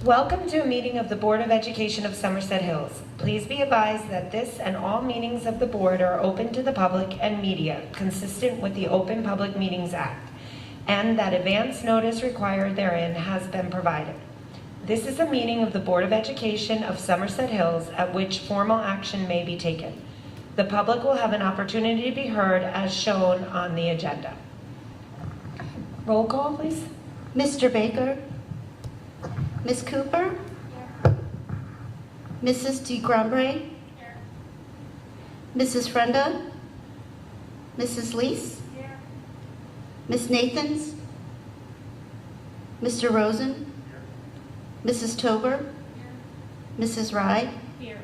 Welcome to a meeting of the Board of Education of Somerset Hills. Please be advised that this and all meetings of the board are open to the public and media, consistent with the Open Public Meetings Act, and that advance notice required therein has been provided. This is a meeting of the Board of Education of Somerset Hills at which formal action may be taken. The public will have an opportunity to be heard as shown on the agenda. Roll call, please. Mr. Baker? Ms. Cooper? Here. Mrs. DeGrombre? Here. Mrs. Frenda? Mrs. Lees? Here. Ms. Nathans? Mr. Rosen? Here. Mrs. Tober? Here. Mrs. Rye? Here.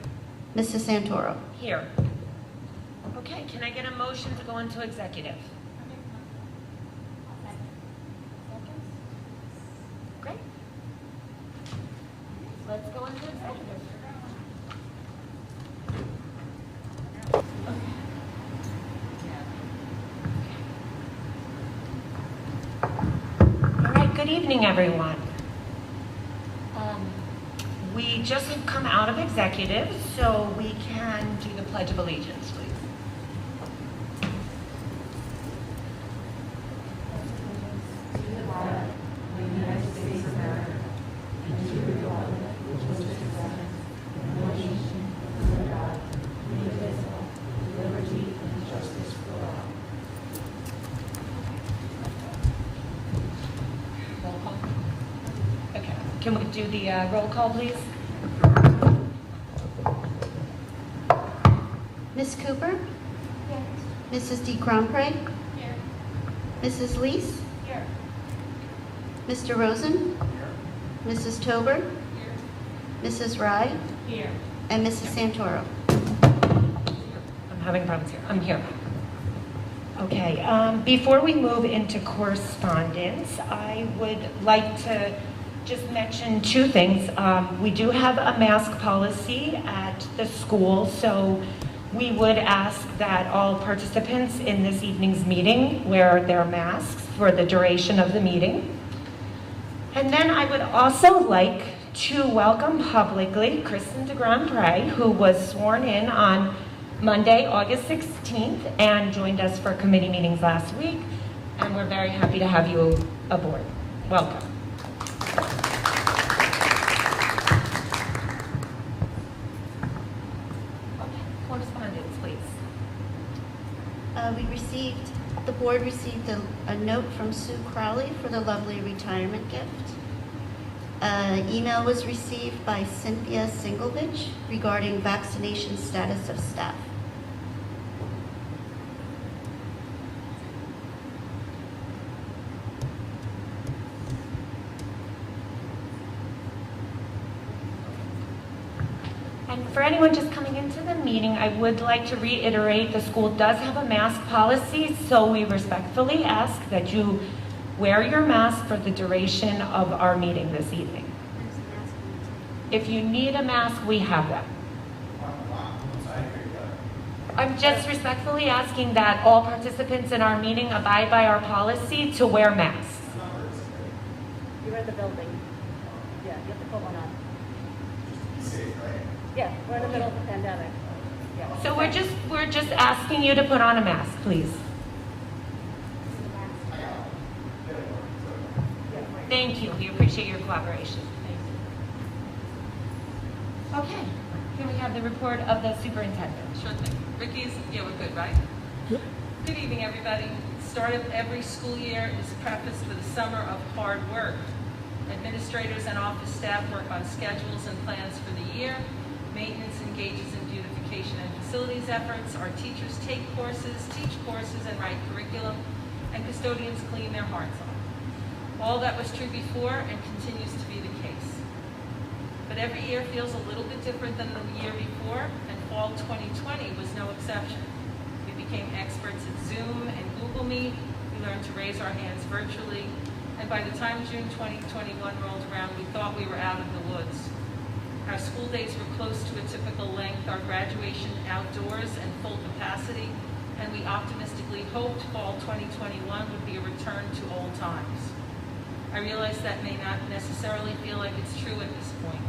Mrs. Santoro? Here. Okay, can I get a motion to go into executive? Great. Let's go into executive. All right, good evening, everyone. We just have come out of executive, so we can do the Pledge of Allegiance, please. Can we do the roll call, please? Ms. Cooper? Yes. Mrs. DeGrombre? Here. Mrs. Lees? Here. Mr. Rosen? Here. Mrs. Tober? Here. Mrs. Rye? Here. And Mrs. Santoro? I'm having problems here. I'm here. Okay, before we move into correspondence, I would like to just mention two things. We do have a mask policy at the school, so we would ask that all participants in this evening's meeting wear their masks for the duration of the meeting. And then I would also like to welcome publicly Kristen DeGrombre, who was sworn in on Monday, August 16th, and joined us for committee meetings last week, and we're very happy to have you aboard. Welcome. Correspondence, please. The board received a note from Sue Crowley for the lovely retirement gift. Email was received by Cynthia Singlovich regarding vaccination status of staff. And for anyone just coming into the meeting, I would like to reiterate the school does have a mask policy, so we respectfully ask that you wear your mask for the duration of our meeting this evening. If you need a mask, we have them. I'm just respectfully asking that all participants in our meeting abide by our policy to wear masks. You're in the building. Yeah, you have to put one on. Yeah, we're in the middle of the pandemic. Yeah. So we're just asking you to put on a mask, please. Thank you. We appreciate your cooperation. Thank you. Okay. Here we have the report of the superintendent. Sure thing. Ricky's, yeah, we're good, right? Yep. Good evening, everybody. Start of every school year is prefaced with a summer of hard work. Administrators and office staff work on schedules and plans for the year. Maintenance engages in beautification and facilities efforts. Our teachers take courses, teach courses, and write curriculum, and custodians clean their hearts off. All that was true before and continues to be the case. But every year feels a little bit different than the year before, and fall 2020 was no exception. We became experts at Zoom and Google Meet. We learned to raise our hands virtually, and by the time June 2021 rolled around, we thought we were out of the woods. Our school days were close to a typical length, our graduation outdoors and full capacity, and we optimistically hoped fall 2021 would be a return to old times. I realize that may not necessarily feel like it's true at this point.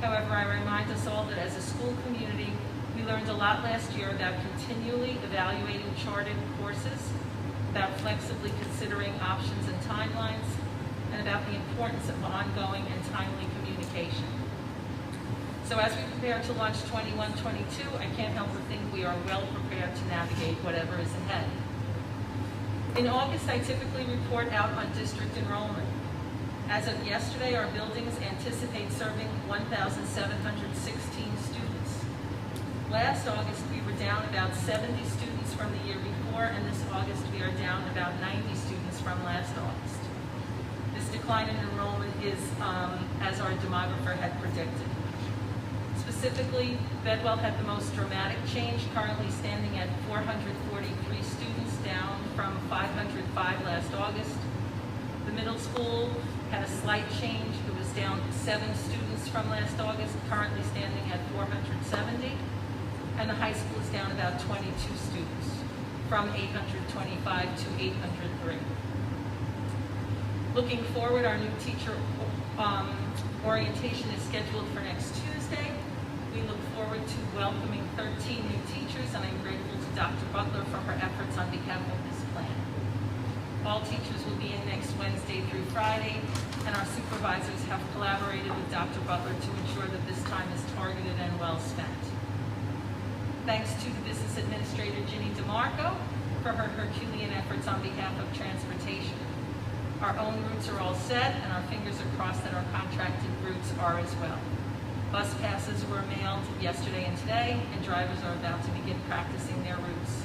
However, I remind us all that as a school community, we learned a lot last year about continually evaluating charted courses, about flexibly considering options and timelines, and about the importance of ongoing and timely communication. So as we prepare to launch 21-22, I can't help but think we are well prepared to navigate whatever is ahead. In August, I typically report out on district enrollment. As of yesterday, our buildings anticipate serving 1,716 students. Last August, we were down about 70 students from the year before, and this August, we are down about 90 students from last August. This decline in enrollment is as our demographer had predicted. Specifically, Bedwell had the most dramatic change, currently standing at 443 students, down from 505 last August. The middle school had a slight change. It was down 7 students from last August, currently standing at 470. And the high school is down about 22 students, from 825 to 803. Looking forward, our new teacher orientation is scheduled for next Tuesday. We look forward to welcoming 13 new teachers, and I'm grateful to Dr. Butler for her efforts on behalf of this plan. All teachers will be in next Wednesday through Friday, and our supervisors have collaborated with Dr. Butler to ensure that this time is targeted and well spent. Thanks to the business administrator, Ginny DeMarco, for her Herculean efforts on behalf of transportation. Our own routes are all set, and our fingers are crossed that our contracted routes are as well. Bus passes were mailed yesterday and today, and drivers are about to begin practicing their routes.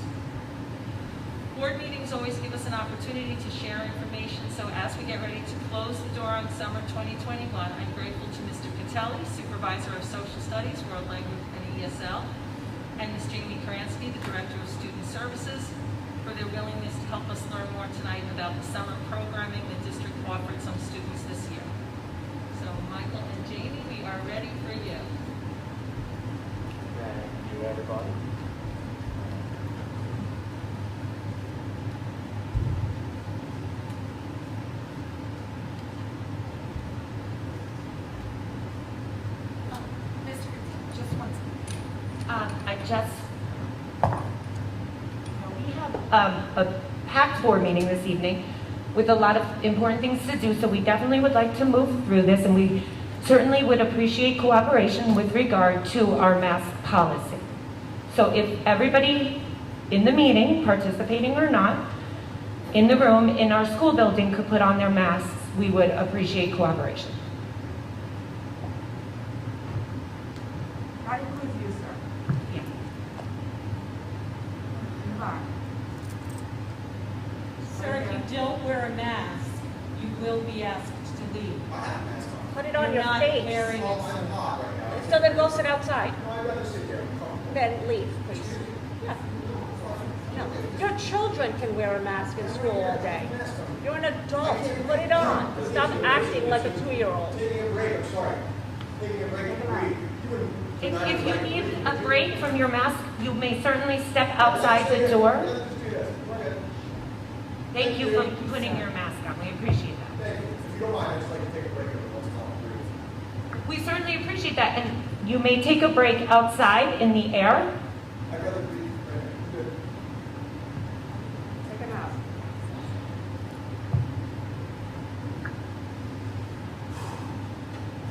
Board meetings always give us an opportunity to share information, so as we get ready to close the door on summer 2021, I'm grateful to Mr. Catelli, Supervisor of Social Studies, World Language and ESL, and Ms. Jamie Karansky, the Director of Student Services, for their willingness to help us learn more tonight about the summer programming the district offered some students this year. So Michael and Jamie, we are ready for you. Thank you, everybody. We have a packed board meeting this evening with a lot of important things to do, so we definitely would like to move through this, and we certainly would appreciate cooperation with regard to our mask policy. So if everybody in the meeting, participating or not, in the room, in our school building could put on their masks, we would appreciate cooperation. That includes you, sir. Yeah. Goodbye. Sir, if you don't wear a mask, you will be asked to leave. I have a mask on. Put it on You're your not face. wearing Oh, it. I'm hot right now. So then go sit outside. No, I'd rather sit here. Then leave, please. Yeah. No, your children can wear a mask in school all day. You're an adult. Put it on. Stop acting like a 2-year-old. Taking a break, I'm sorry. Taking a break to read. If you need a break from your mask, you may certainly step outside the door. Thank you for putting your mask on. We appreciate that. Thank you. If you don't mind, I'd just like to take a break every once in a while. We certainly appreciate that, and you may take a break outside in the air. I'd rather read. Good. Take him out.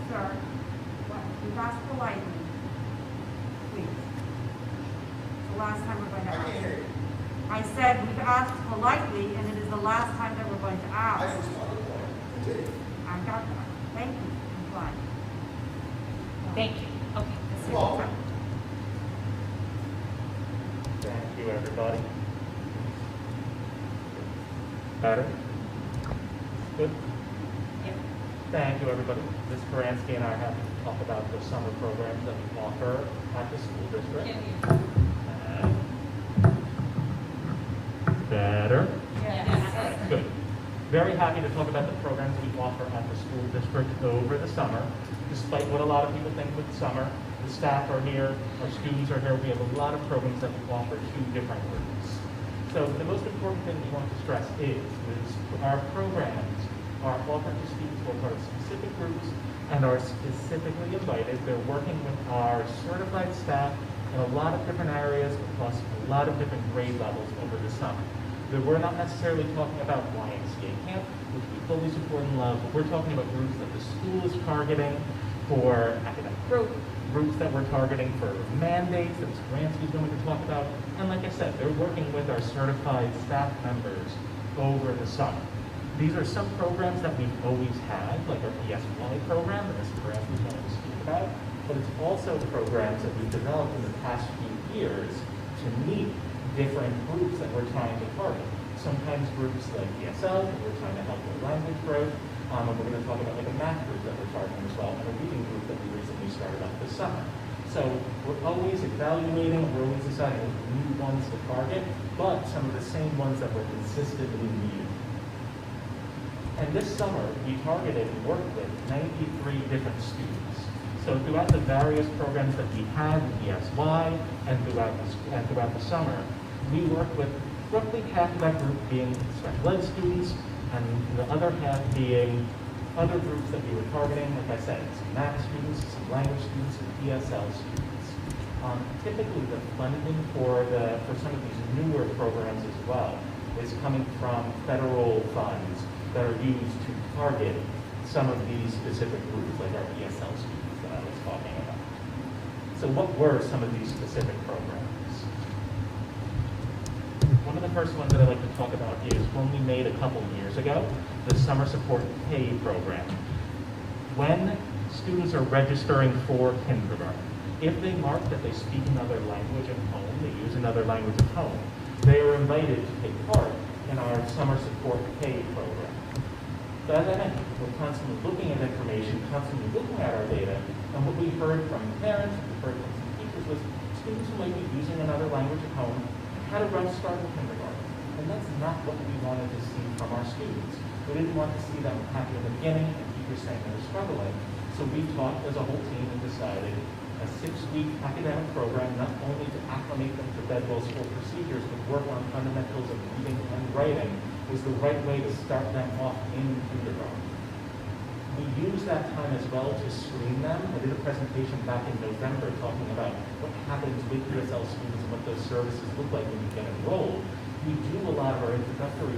Sir, we've asked politely. Please. It's the last time we're going to I ask. can't hear you. I said we've asked politely, and it is the last time that we're going to I ask. responded to it. Continue. I got that. Thank you. I'm fine. Thank you. Okay. You're welcome. Thank you, everybody. Better? Good? Thank you, everybody. Ms. Karansky and I are happy to talk about the summer programs that we offer at the school district. Can you? Better? Yes. Good. Very happy to talk about the programs we offer at the school district over the summer. Despite what a lot of people think with summer, the staff are here, our students are here. We have a lot of programs that we offer to different groups. So the most important thing we want to stress is our programs all party students who are part of specific groups and are specifically invited. They're working with our certified staff in a lot of different areas across a lot of different grade levels over the summer. We're not necessarily talking about YMCA camp, which we fully support and love, but we're talking about groups that the school is targeting for academic growth, groups that we're targeting for mandates that Ms. Gransky is going to talk about. And like I said, they're working with our certified staff members over the summer. These are some programs that we've always had, like our PSY program that Ms. Gransky is going to speak about, but it's also programs that we've developed in the past few years to meet different groups that we're trying to target. Sometimes groups like ESL, that we're trying to help with language growth, and we're going to talk about like a math group that we're targeting as well, and a reading group that we recently started up this summer. So we're always evaluating, we're always deciding new ones to target, but some of the same ones that we're consistently meeting. And this summer, we targeted and worked with 93 different students. So throughout the various programs that we had in ESY and throughout the summer, we worked with roughly half of that group being special ed students, and the other half being other groups that we were targeting, like I said, some math students, some language students, and ESL students. Typically, the funding for some of these newer programs as well is coming from federal funds that are used to target some of these specific groups, like our ESL students that I was talking about. So what were some of these specific programs? One of the first ones that I'd like to talk about is one we made a couple years ago, the Summer Support Pay program. When students are registering for kindergarten, if they mark that they speak another language at home, they use another language at home, they are invited to take part in our Summer Support Pay program. So as I mentioned, we're constantly looking at information, constantly looking at our data, and what we heard from parents, we heard from some teachers was students who might be using another language at home had a rough start in kindergarten. And that's not what we wanted to see from our students. We didn't want to see them happy in the beginning and teachers saying they're struggling. So we talked as a whole team and decided a 6-week academic program, not only to acclimate them to Bedwell school procedures, but work on fundamentals of reading and writing, was the right way to start them off in kindergarten. We used that time as well to screen them. I did a presentation back in November talking about what happens with ESL students and what those services look like when you get enrolled. We do a lot of our introductory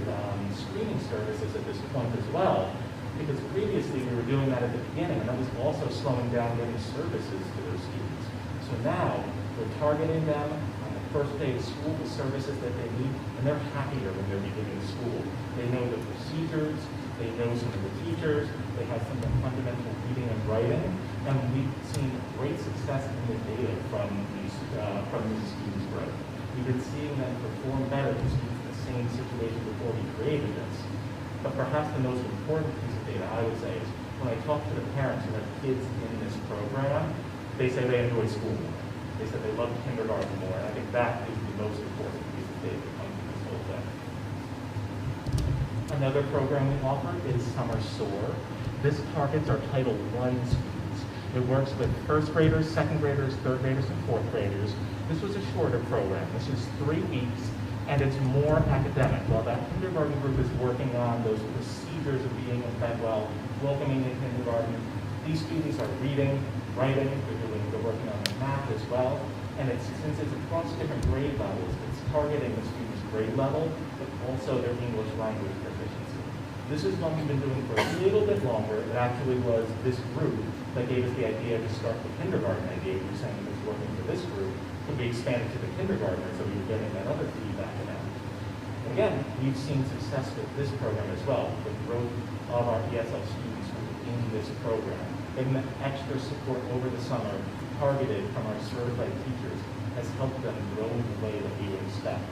screening services at this point as well, because previously we were doing that at the beginning, and that was also slowing down getting services to those students. So now we're targeting them on the first day of school with services that they need, and they're happier when they're beginning school. They know the procedures, they know some of the teachers, they have some of the fundamental reading and writing, and we've seen great success in the data from these students' growth. We've been seeing them perform better than students in the same situation before we created this. But perhaps the most important piece of data I would say is when I talk to the parents who have kids in this program, they say they enjoy school more. They said they love kindergarten more, and I think that is the most important piece of data that comes from this whole thing. Another program we offer is Summer SOAR. This targets our Title I students. It works with first graders, second graders, third graders, and fourth graders. This was a shorter program. This is 3 weeks, and it's more academic. While that kindergarten group is working on those procedures of being in Bedwell, welcoming in kindergarten, these students are reading, writing, they're working on the math as well. And since it's across different grade levels, it's targeting the students' grade level, but also their English language proficiency. This is one we've been doing for a little bit longer. It actually was this group that gave us the idea to start the kindergarten idea. We were saying it was working for this group, but we expanded to the kindergartners, so we were getting that other feedback in out. And again, we've seen success with this program as well, the growth of our ESL students in this program. Getting that extra support over the summer, targeted from our certified teachers, has helped them grow in the way that we would expect.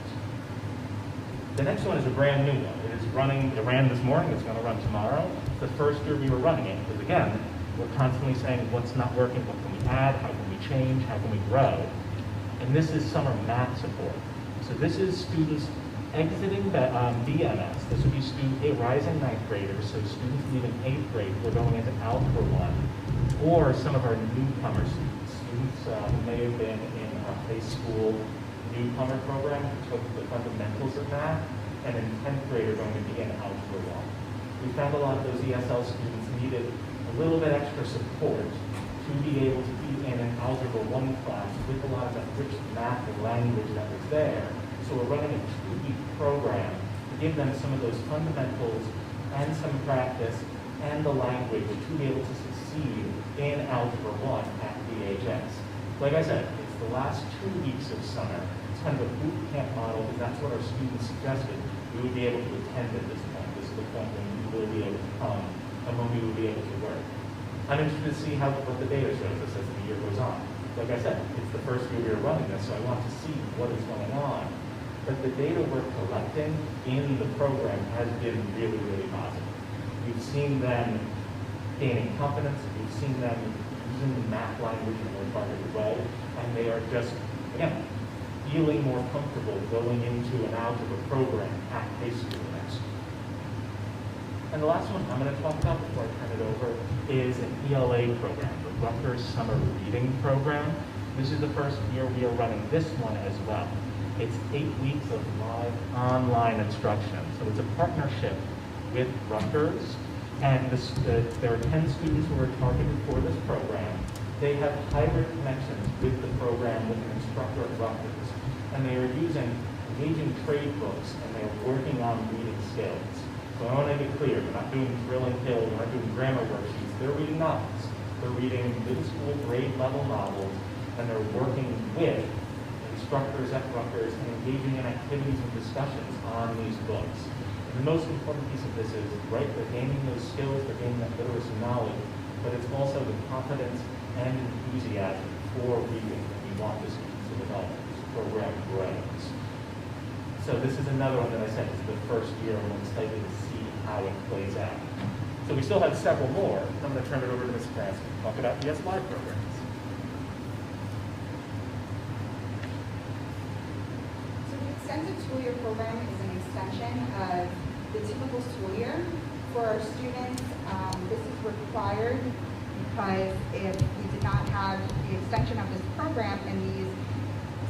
The next one is a brand new one. It ran this morning, it's going to run tomorrow. It's the first year we were running it, because again, we're constantly saying what's not working, what can we add, how can we change, how can we grow. And this is summer math support. So this is students exiting BMS. This would be rising 9th graders, so students leaving 8th grade who are going into Algebra 1, or some of our newcomer students who may have been in our high school newcomer program who took the fundamentals of math, and in 10th grade are going to begin Algebra 1. we found a lot of those ESL students needed a little bit extra support to be able to be in an Algebra 1 class with a lot of that rich math and language that was there. So we're running a 2-week program to give them some of those fundamentals and some practice and the language to be able to succeed in Algebra 1 at BHS. Like I said, it's the last 2 weeks of summer. It's kind of a boot camp model, because that's what our students suggested we would be able to attend at this point. This is the point when we will be able to come and when we will be able to work. I'm interested to see what the data shows us as the year goes on. Like I said, it's the first year we are running this, so I want to see what is going on. But the data we're collecting in the program has been really, really positive. We've seen them gaining confidence, we've seen them using the math language in a more targeted way, and they are just, again, feeling more comfortable going into an algebra program at high school next year. And the last one I'm going to talk about before I turn it over is an ELA program, the Rutgers Summer Reading Program. This is the first year we are running this one as well. It's 8 weeks of live online instruction. So it's a partnership with Rutgers, and there are 10 students who are targeted for this program. They have hybrid connections with the program with an instructor at Rutgers, and they are using engaging trade books, and they are working on reading skills. So I want to be clear, we're not doing drill and kill, we're not doing grammar worksheets, they're reading novels. They're reading middle school grade level novels, and they're working with instructors at Rutgers and engaging in activities and discussions on these books. And the most important piece of this is, right, they're gaining those skills, they're gaining that literacy knowledge, but it's also the confidence and enthusiasm for reading that we want the students to develop as this program grows. So this is another one that I said is the first year, and I'm excited to see how it plays out. So we still have several more. I'm going to turn it over to Ms. Kransky to talk about ES Live programs. So the extended school year program is an extension of the typical school year. For our students, this is required because if we did not have the extension of this program and these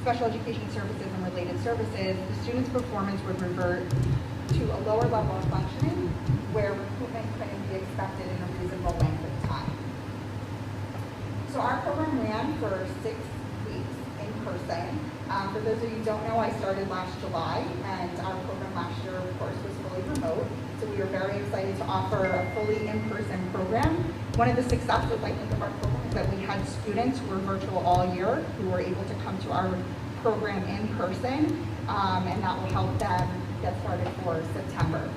special education services and related services, the students' performance would revert to a lower level of functioning where recruitment couldn't be expected in a reasonable length of time. So our program ran for 6 weeks in person. For those of you who don't know, I started last July, and our program last year, of course, was fully remote. So we are very excited to offer a fully in-person program. One of the successes, I think, of our program is that we had students who were virtual all year who were able to come to our program in person, and that will help them get started for September.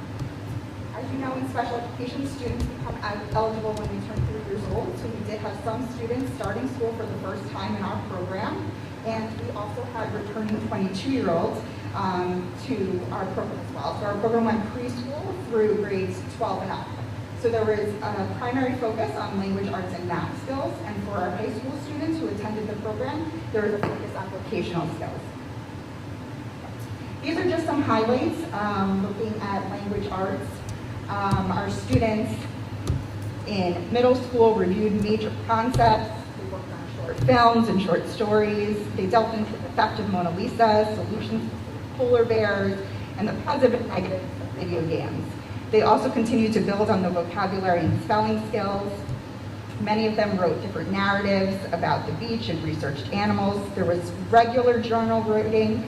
As you know, in special education, students become eligible when they turn 3 years old. So we did have some students starting school for the first time in our program, and we also had returning 22-year-olds to our program as well. So our program went preschool through grades 12 and up. So there was a primary focus on language, arts, and math skills, and for our high school students who attended the program, there was a focus on vocational skills. These are just some highlights looking at language arts. Our students in middle school reviewed major concepts. They worked on short films and short stories. They delved into the effect of Mona Lisa, solutions to polar bears, and the positive and negative of video games. They also continued to build on the vocabulary and spelling skills. Many of them wrote different narratives about the beach and researched animals. There was regular journal writing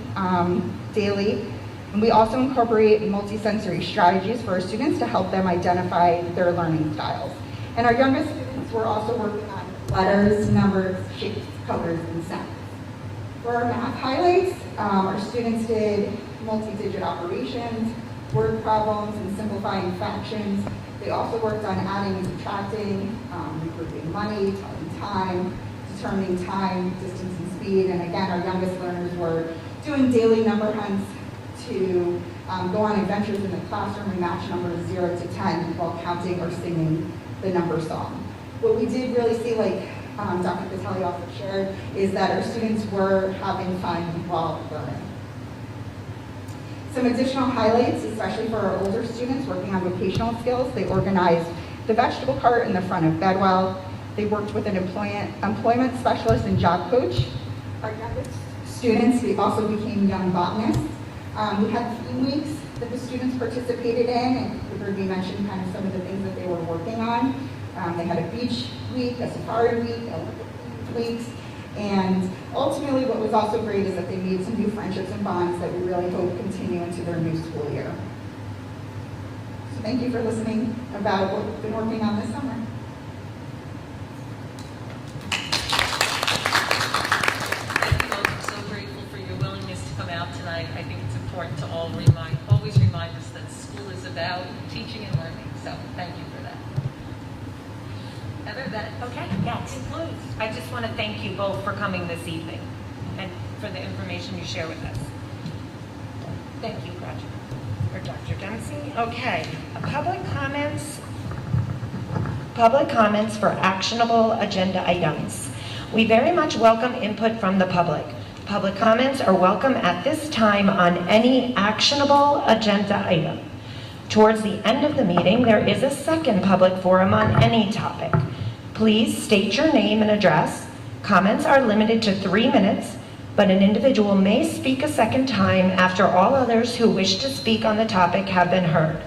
daily. And we also incorporate multisensory strategies for our students to help them identify their learning styles. And our youngest students were also working on letters, numbers, shapes, colors, and sounds. For our math highlights, our students did multi-digit operations, word problems, and simplifying fractions. They also worked on adding and subtracting, regrouping money, telling time, determining time, distance, and speed. And again, our youngest learners were doing daily number hunts to go on adventures in the classroom and match numbers 0 to 10 while counting or singing the number song. What we did really see, like Dr. Catelli also shared, is that our students were having fun while learning. Some additional highlights, especially for our older students working on vocational skills, they organized the vegetable cart in the front of Bedwell. They worked with an employment specialist and job coach. Our youngest students, they also became young botanists. We had theme weeks that the students participated in, and heard me mention kind of some of the things that they were working on. They had a beach week, a safari week, Olympic weeks, and ultimately what was also great is that they made some new friendships and bonds that we really hope continue into their new school year. So thank you for listening about what we've been working on this summer. Thank you both. I'm so grateful for your willingness to come out tonight. I think it's important to always remind us that school is about teaching and learning. So thank you for that. Heather, that Okay, yes. concludes. I just want to thank you both for coming this evening and for the information you share with us. Thank you, Roger, or Dr. Dempsey. Okay, public comments for actionable agenda items. We very much welcome input from the public. Public comments are welcome at this time on any actionable agenda item. Towards the end of the meeting, there is a second public forum on any topic. Please state your name and address. Comments are limited to 3 minutes, but an individual may speak a second time after all others who wish to speak on the topic have been heard.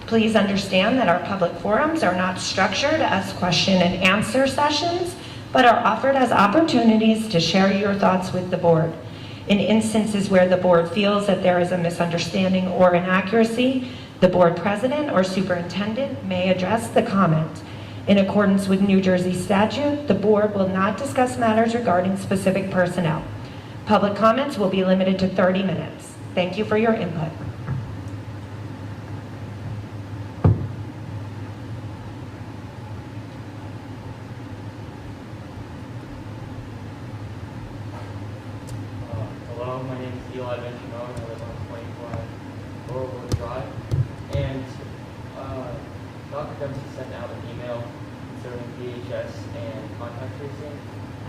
Please understand that our public forums are not structured as question and answer sessions, but are offered as opportunities to share your thoughts with the board. In instances where the board feels that there is a misunderstanding or inaccuracy, the board president or superintendent may address the comment. In accordance with New Jersey statute, the board will not discuss matters regarding specific personnel. Public comments will be limited to 30 minutes. Thank you for your input. Hello, my name is Eli Benjamin. I live on 25 Laurelwood Drive. And Dr. Dempsey sent out an email concerning VHS and contact tracing.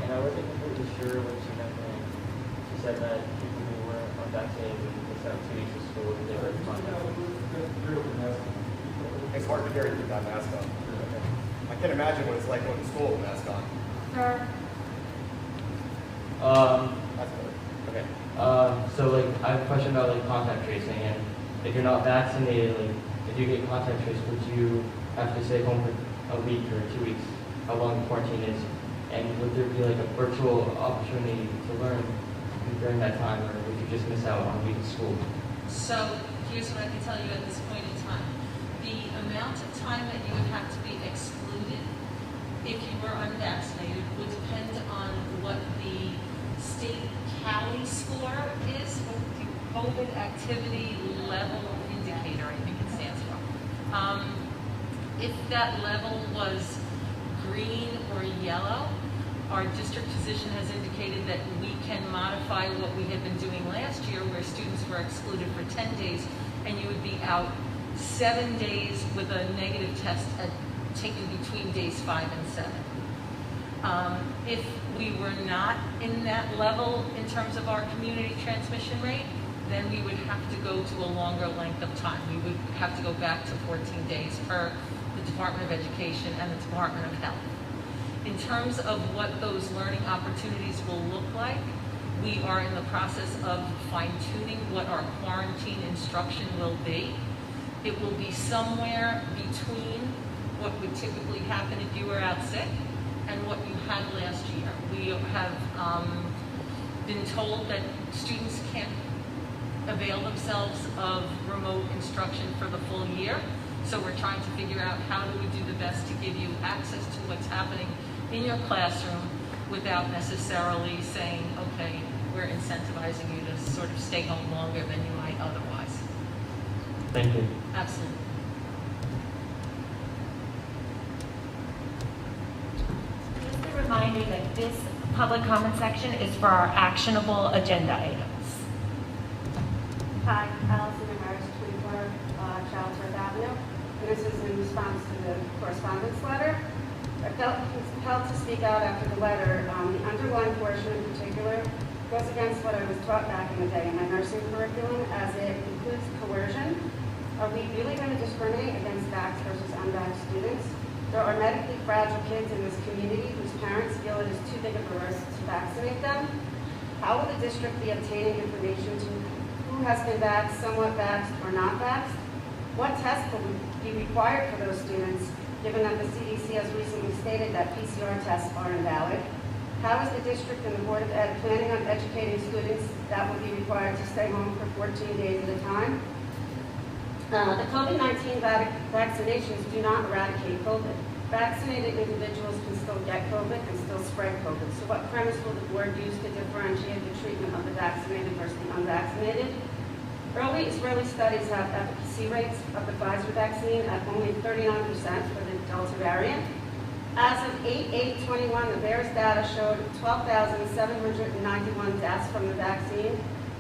And I wasn't completely sure what she meant when she said that people who were unvaccinated would miss out 2 weeks of school if they were contact tracing. It's hard to carry with that mask on. I can imagine what it's like going to school with a mask on. Sir, That's better. Okay. So like I have a question about like contact tracing, and if you're not vaccinated, like if you get contact traced, would you have to stay home for a week or 2 weeks? How long the quarantine is? And would there be like a virtual opportunity to learn during that time, or would you just miss out on a week of school? So here's what I can tell you at this point in time. The amount of time that you would have to be excluded if you were unvaccinated would depend on what the state Cali score is, what the COVID activity level indicator, I think it stands for. If that level was green or yellow, our district physician has indicated that we can modify what we had been doing last year, where students were excluded for 10 days, and you would be out 7 days with a negative test taken between days 5 and 7. If we were not in that level in terms of our community transmission rate, then we would have to go to a longer length of time. We would have to go back to 14 days per the Department of Education and the Department of Health. In terms of what those learning opportunities will look like, we are in the process of fine-tuning what our quarantine instruction will be. It will be somewhere between what would typically happen if you were out sick and what you had last year. We have been told that students can't avail themselves of remote instruction for the full year. So we're trying to figure out how do we do the best to give you access to what's happening in your classroom without necessarily saying, okay, we're incentivizing you to sort of stay home longer than you might otherwise. Thank you. Absolutely. Just a reminder that this public comment section is for our actionable agenda items. hi, Allison Demers, 24 Charlesworth Avenue. And this is in response to the correspondence letter. I felt compelled to speak out after the letter. The underlying portion in particular goes against what I was taught back in the day in my nursing curriculum, as it includes coercion. Are we really going to discriminate against vaxxed versus unvaxxed students? There are medically fragile kids in this community whose parents feel it is too big of a risk to vaccinate them. How will the district be obtaining information to who has been vaxxed, somewhat vaxxed, or not vaxxed? What tests will be required for those students, given that the CDC has recently stated that PCR tests are invalid? How is the district and the Board of Ed planning on educating students that will be required to stay home for 14 days at a time? The COVID-19 vaccinations do not eradicate COVID. Vaccinated individuals can still get COVID and still spread COVID. So what premise will the board use to differentiate the treatment of the vaccinated versus the unvaccinated? Early Israeli studies have efficacy rates of the Pfizer vaccine at only 39% for the Delta variant. As of 8/8/21, the VAERS data showed 12,791 deaths from the vaccine,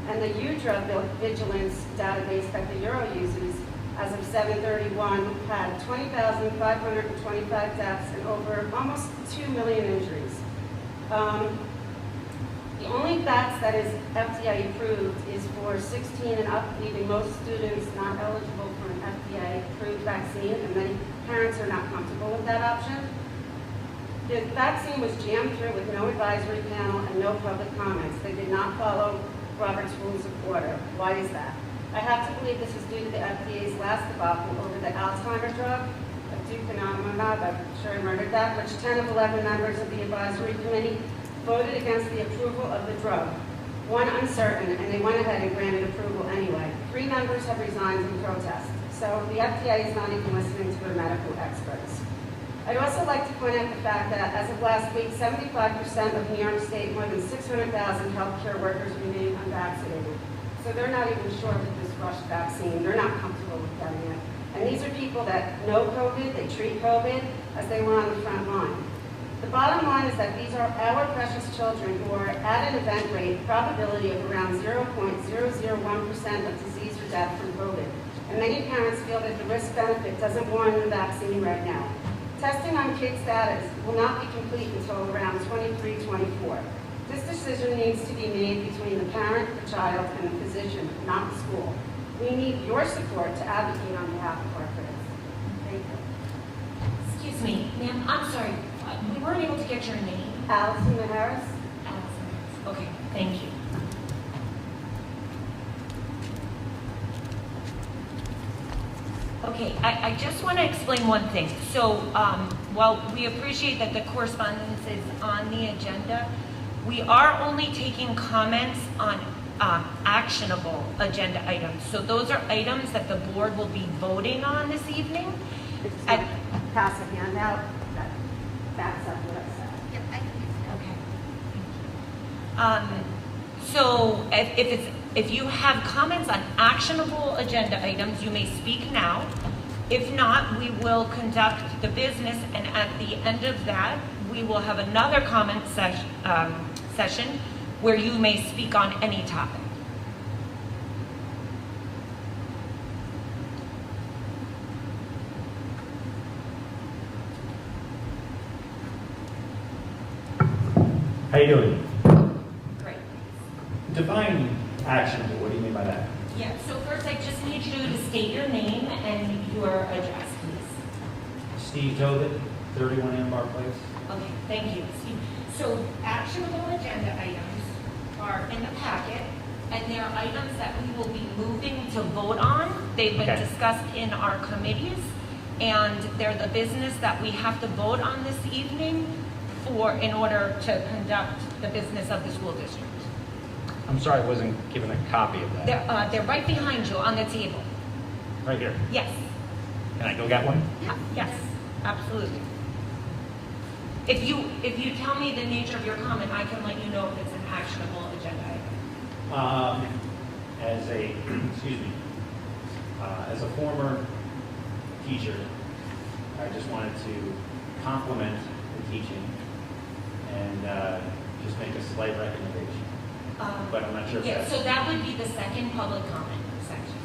and the UDRA vigilance database that the Euro uses as of 7/31 had 20,525 deaths and over almost 2 million injuries. The only vax that is FDA approved is for 16 and up, leaving most students not eligible for an FDA approved vaccine, and many parents are not comfortable with that option. The vaccine was jammed through with no advisory panel and no public comments. They did not follow Robert's Rules of Order. Why is that? I have to believe this is due to the FDA's last debacle over the Alzheimer's drug, aducanumab, I'm sure I murdered that, which 10 of 11 members of the advisory committee voted against the approval of the drug. One uncertain, and they went ahead and granted approval anyway. 3 members have resigned in protest. So the FDA is not even listening to their medical experts. I'd also like to point out the fact that as of last week, 75% of New York State, more than 600,000 healthcare workers remain unvaccinated. So they're not even sure with this rushed vaccine. They're not comfortable with getting it. And these are people that know COVID, they treat COVID as they were on the front line. The bottom line is that these are our precious children who are at an event rate probability of around 0.001% of disease or death from COVID. And many parents feel that the risk-benefit doesn't warrant the vaccine right now. Testing on kids' status will not be complete until around 23-24. This decision needs to be made between the parent, the child, and the physician, not the school. We need your support to advocate on behalf of our kids. Thank you. Excuse me, ma'am, I'm sorry. We weren't able to get your name. Allison Harris. Allison. Okay, thank you. Okay, I just want to explain one thing. So while we appreciate that the correspondence is on the agenda, we are only taking comments on actionable agenda items. So those are items that the board will be voting on this evening. Pass a handout that backs up what I said. Yep, I can use that. Okay. So if you have comments on actionable agenda items, you may speak now. If not, we will conduct the business, and at the end of that, we will have another comment session where you may speak on any topic. How you doing? Great. Define actionable. What do you mean by that? Yeah, so first I just need you to state your name and your address, please. Steve Tobit, 31 Ambar Place. Okay, thank you, Steve. So actionable agenda items are in the packet, and they are items that we will be moving to vote on. They've been discussed in our committees, and they're the business that we have to vote on this evening in order to conduct the business of the school district. I'm sorry I wasn't given a copy of that. They're right behind you on the table. Right here. Yes. Can I go get one? Yes, absolutely. If you tell me the nature of your comment, I can let you know if it's an actionable agenda item. As a, excuse me, as a former teacher, I just wanted to compliment the teaching and just make a slight recommendation. But I'm not sure if Yeah, that's so that would be the second public comment section.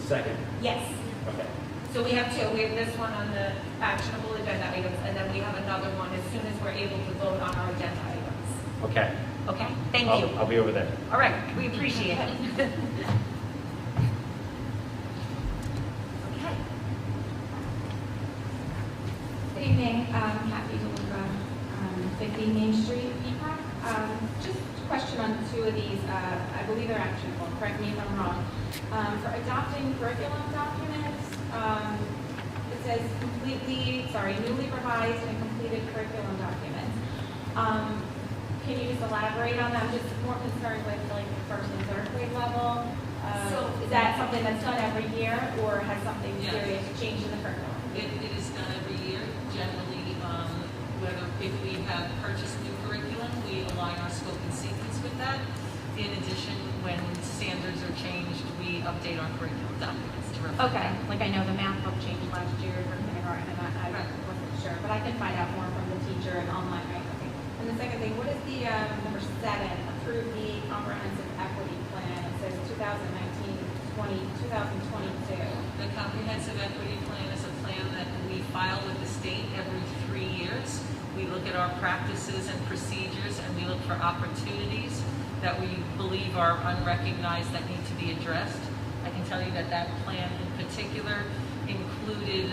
the second. Yes. Okay. So we have two. We have this one on the actionable agenda items, and then we have another one as soon as we're able to vote on our agenda items. Okay. Okay? Thank you. I'll be over there. All right, we appreciate it. Okay. Good evening. Kathy DeLuca, 50 Main Street, EPAC. Just a question on two of these. I believe they're actionable. Correct me if I'm wrong. For adopting curriculum documents, It says newly revised and completed curriculum documents. Can you just elaborate on that? I'm just more concerned with like the first and third grade level. Is that something that's done every year, or has something serious changed in the curriculum? It is done every year. Generally, whether if we have purchased new curriculum, we align our scope and sequence with that. In addition, when standards are changed, we update our curriculum documents to reflect. Okay, like I know the math book changed last year for kindergarten, and I wasn't sure, but I can find out more from the teacher and online, right? Okay. And the second thing, what is the number 7? Approve the comprehensive equity plan. It says 2019-2022. The comprehensive equity plan is a plan that we file with the state every 3 years. We look at our practices and procedures, and we look for opportunities that we believe are unrecognized that need to be addressed. I can tell you that that plan in particular included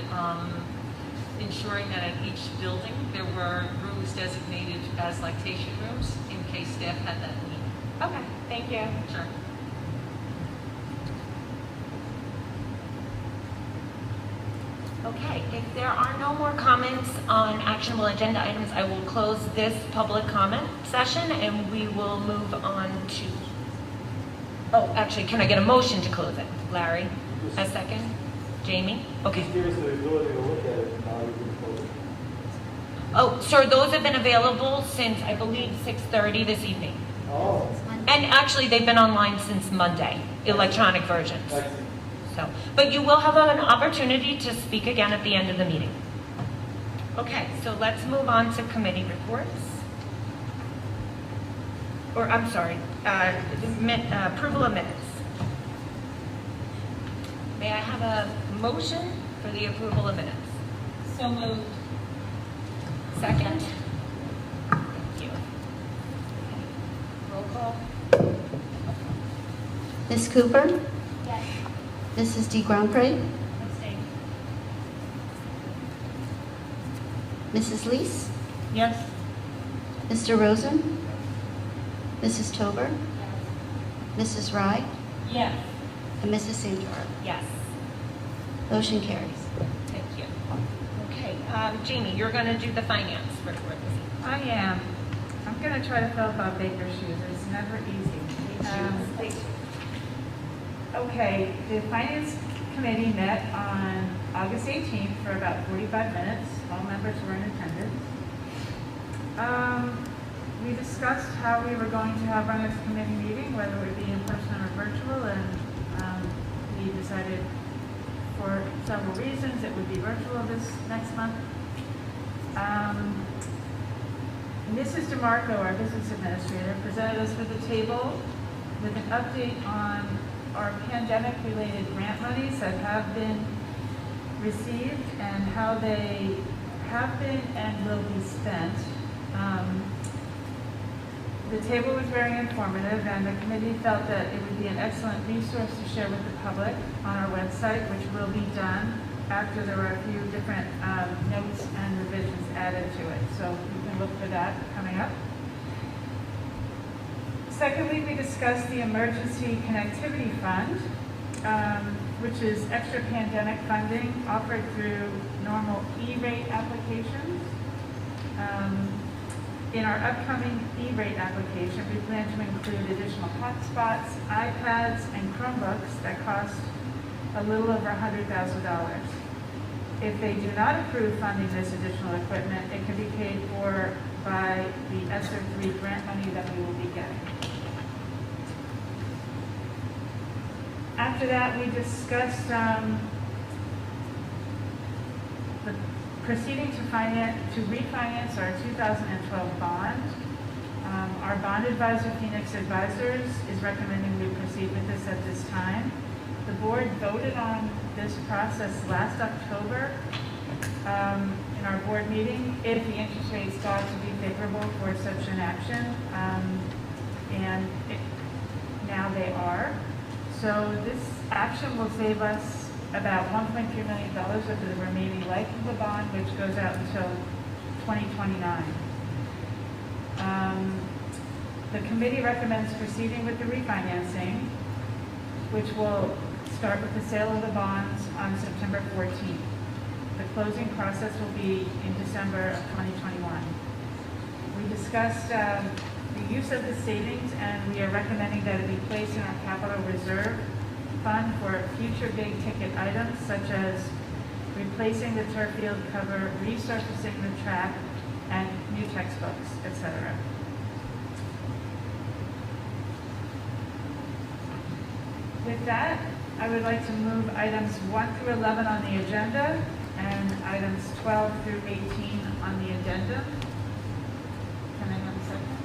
ensuring that at each building there were rooms designated as lactation rooms in case staff had that need. Okay, thank you. Sure. Okay, if there are no more comments on actionable agenda items, I will close this public comment session and we will move on to, oh, actually, can I get a motion to close it? Larry, a second? Jamie? Okay. Just give us the ability to look at it and how we can close it. Oh, sir, those have been available since, I believe, 6:30 this evening. Oh, And actually, they've been online since Monday, electronic versions. I see. So, but you will have an opportunity to speak again at the end of the meeting. Okay, so let's move on to committee reports. Or, I'm sorry, approval of minutes. May I have a motion for the approval of minutes? So moved. Second? Thank you. Roll call? Ms. Cooper? Yes. Mrs. D. Grandpré? Abstain. Mrs. Lees? Yes. Mr. Rosen? Mrs. Tober? Mrs. Rye? Yes. And Mrs. Santoro? Yes. Motion carries. Thank you. Okay, Jamie, you're going to do the finance report this evening. I am. I'm going to try to fill Bob Baker's shoes. It's never easy. Okay, the Finance Committee met on August 18th for about 45 minutes. All members were in attendance. We discussed how we were going to have our next committee meeting, whether it would be in person or virtual, and we decided for several reasons it would be virtual this next month. Mrs. DeMarco, our business administrator, presented us with a table with an update on our pandemic-related grant monies that have been received and how they have been and will be spent. The table was very informative, and the committee felt that it would be an excellent resource to share with the public on our website, which will be done after there are a few different notes and revisions added to it. So you can look for that coming up. Secondly, we discussed the Emergency Connectivity Fund, which is extra pandemic funding offered through normal E-rate applications. In our upcoming E-rate application, we plan to include additional hotspots, iPads, and Chromebooks that cost a little over $100,000. If they do not approve funding this additional equipment, it can be paid for by the ESSER 3 grant money that we will be getting. After that, we discussed the proceeding to refinance our 2012 bond. Our bond advisor, Phoenix Advisors, is recommending we proceed with this at this time. The board voted on this process last October in our board meeting if the interest rates got to be favorable for such an action, now they are. So this action will save us about $1.3 million over the remaining life of the bond, which goes out until 2029. The committee recommends proceeding with the refinancing, which will start with the sale of the bonds on September 14th. The closing process will be in December of 2021. We discussed the use of the savings, and we are recommending that it be placed in our capital reserve fund for future big ticket items such as replacing the turf field cover, resurfacing the track, and new textbooks, etc. With that, I would like to move items 1 through 11 on the agenda and items 12 through 18 on the agenda. Can I have a second?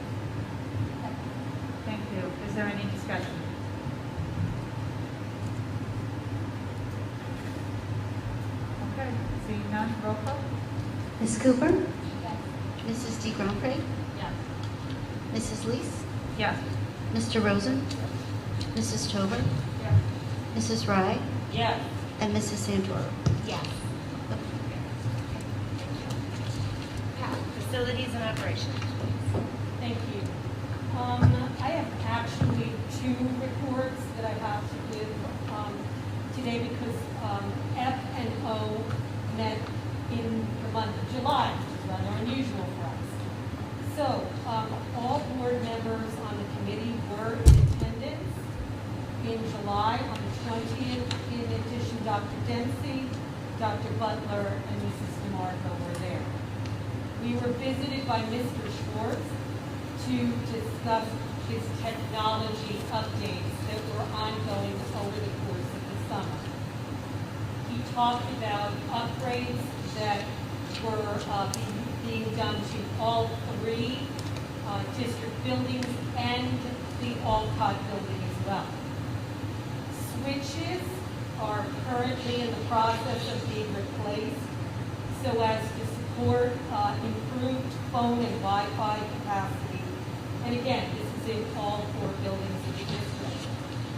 Thank you. Is there any discussion? Okay, seeing none, roll call. Ms. Cooper? Mrs. D. Grandpré? Yes. Mrs. Lees? Yes. Mr. Rosen? Mrs. Tover? Yes. Mrs. Rye? Yes. And Mrs. Santoro? Yes. Facilities and operations. Thank you. I have actually two reports that I have to give today because F and O met in the month of July, which is rather unusual for us. So all board members on the committee were in attendance in July on the 20th. In addition, Dr. Dempsey, Dr. Butler, and Mrs. DeMarco were there. We were visited by Mr. Schwartz to discuss his technology updates that were ongoing over the course of the summer. He talked about upgrades that were being done to all three district buildings and the Alcott building as well. Switches are currently in the process of being replaced so as to support improved phone and Wi-Fi capacity. And again, this is in all four buildings of the district.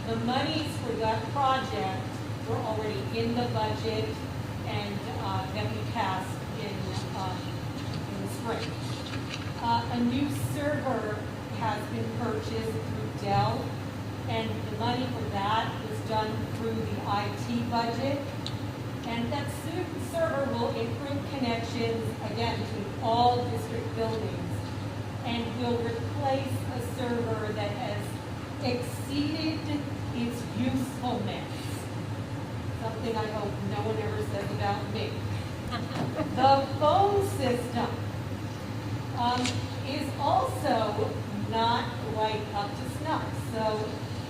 The monies for that project were already in the budget and that we passed in the spring. A new server has been purchased through Dell, and the money for that was done through the IT budget. And that server will improve connections, again, between all district buildings, and will replace a server that has exceeded its usefulness. Something I hope no one ever says about me. The phone system is also not quite up to snuff. So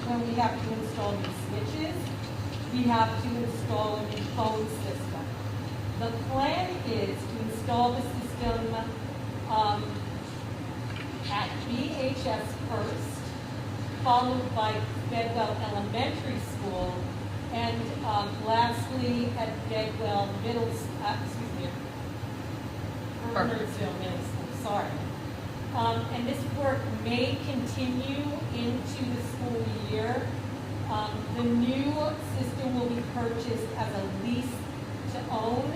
when we have to install new switches, we have to install a new phone system. The plan is to install the system at BHS first, followed by Bedwell Elementary School, and lastly at Bedwell Bernardsville Middle School, sorry. And this work may continue into the school year. The new system will be purchased as a lease to own,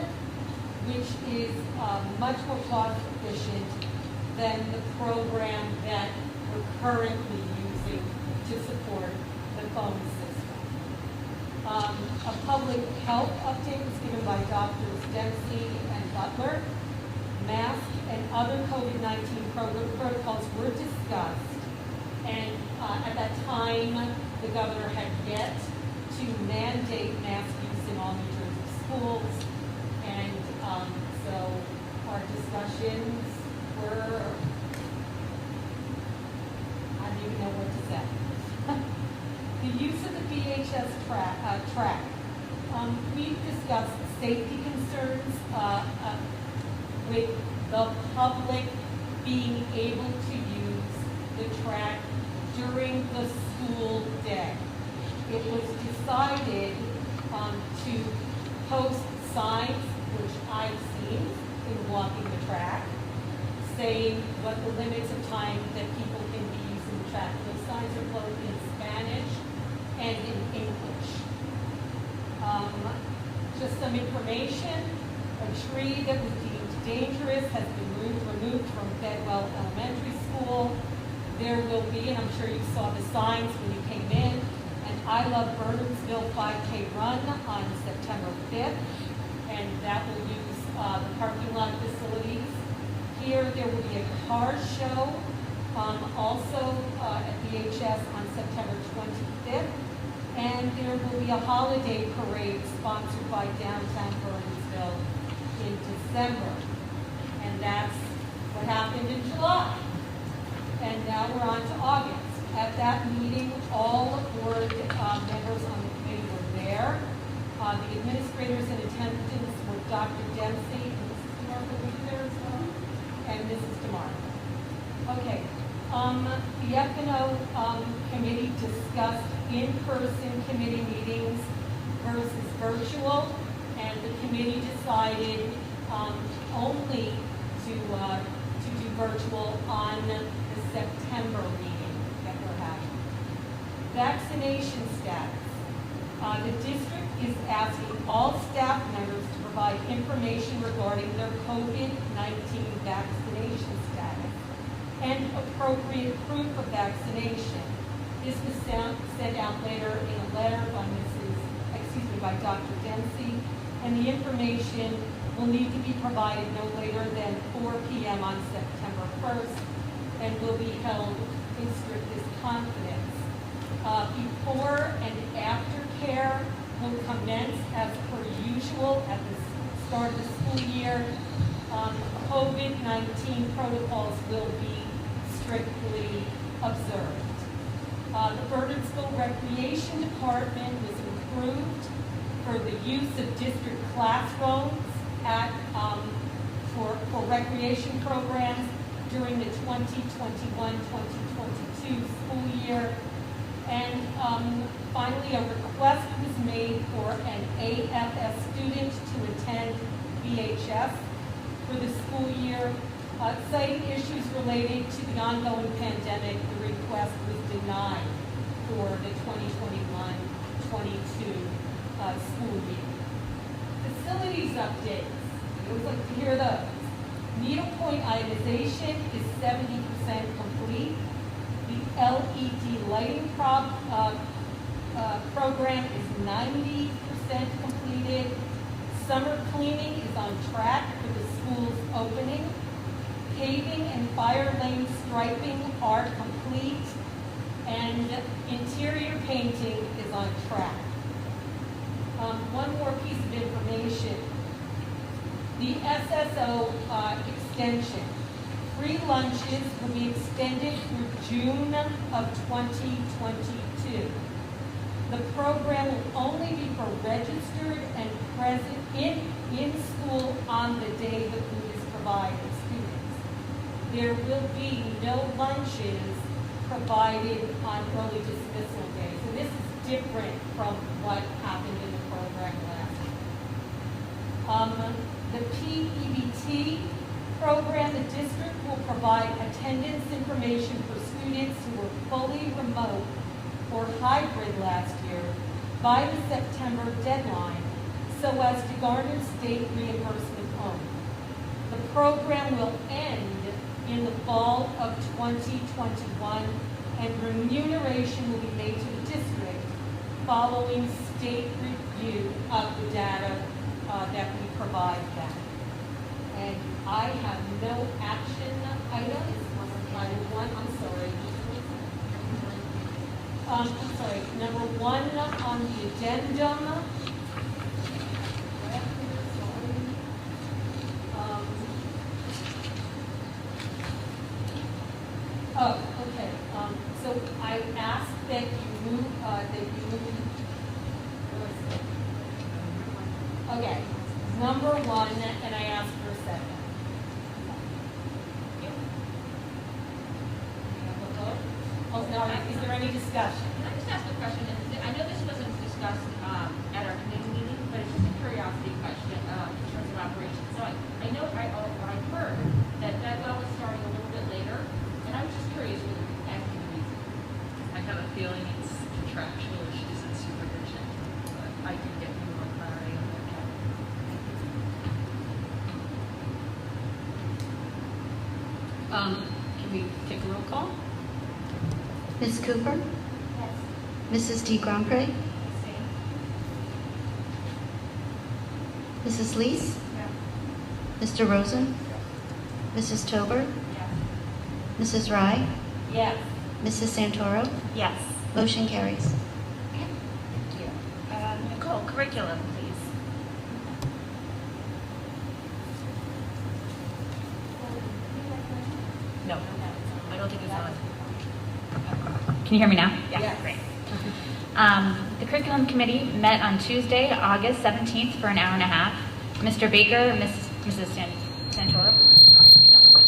which is much more cost efficient than the program that we're currently using to support the phone system. A public health update was given by Drs. Dempsey and Butler. Mask and other COVID-19 protocols were discussed, and at that time, the governor had yet to mandate mask use in all New Jersey schools, and so our discussions were, I don't even know what to say. The use of the BHS track. We've discussed safety concerns with the public being able to use the track during the school day. It was decided to post signs, which I've seen in walking the track, saying what the limits of time that people can be using the track. Those signs are both in Spanish and in English. Just some information, a tree that was deemed dangerous has been removed from Bedwell Elementary School. There will be, and I'm sure you saw the signs when you came in, an I Love Bernardsville 5K run on September 5th, and that will use the parking lot facilities. Here, there will be a car show, also at BHS on September 25th, and there will be a holiday parade sponsored by Downtown Bernardsville in December. And that's what happened in July. And now we're on to August. At that meeting, all board members on the committee were there. The administrators in attendance were Dr. Dempsey and Mrs. DeMarco, were you there as well? And Mrs. DeMarco. Okay. The F&O committee discussed in-person committee meetings versus virtual, and the committee decided only to do virtual on the September meeting that we're having. Vaccination status. The district is asking all staff members to provide information regarding their COVID-19 vaccination status and appropriate proof of vaccination. This was sent out later in a letter by Dr. Dempsey, and the information will need to be provided no later than 4 p.m. on September 1st and will be held in strictest confidence. Before and after care will commence as per usual at the start of the school year. COVID-19 protocols will be strictly observed. The Bernardsville Recreation Department was approved for the use of district classrooms for recreation programs during the 2021-2022 school year. And finally, a request was made for an AFS student to attend BHS for the school year. Citing issues related to the ongoing pandemic, the request was denied for the 2021-22 school year. Facilities updates. I always like to hear those. Needlepoint ionization is 70% complete. The LED lighting program is 90% completed. Summer cleaning is on track for the school's opening. Paving and fire lane striping are complete, and interior painting is on track. One more piece of information. The SSO extension. Free lunches will be extended through June of 2022. The program will only be for registered and present in school on the day the food is provided to students. There will be no lunches provided on early dismissal days. And this is different from what happened in the program last year. The PEBT program, the district will provide attendance information for students who were fully remote or hybrid last year by the September deadline so as to garner state reimbursement only. The program will end in the fall of 2021, and remuneration will be made to the district following state review of the data that we provide them. And I have no action items. Number one on the addendum. So I asked that you move, okay, number one, and I asked for a second. Oh, no, is there any discussion? Can I just ask a question? I know this wasn't discussed at our committee meeting, but it's just a curiosity question in terms of operations. So I know I've heard that well is starting a little bit later, and I was just curious with asking the reason. I have a feeling it's contractual issues and supervision, but I can get you more clarity on that. Can we take a roll call? Ms. Cooper? Yes. Mrs. D. Grandpré? Mrs. Lees? Mr. Rosen? Mrs. Tober? Mrs. Rye? Yes. Mrs. Santoro? Yes. Motion carries. Thank you. Nicole, curriculum, please. No, I don't think it's on. Can you hear me now? Yeah, great. The curriculum committee met on Tuesday, August 17th for an hour and a half. Mr. Baker, Mrs. Santoro. Sorry, maybe I'll just put-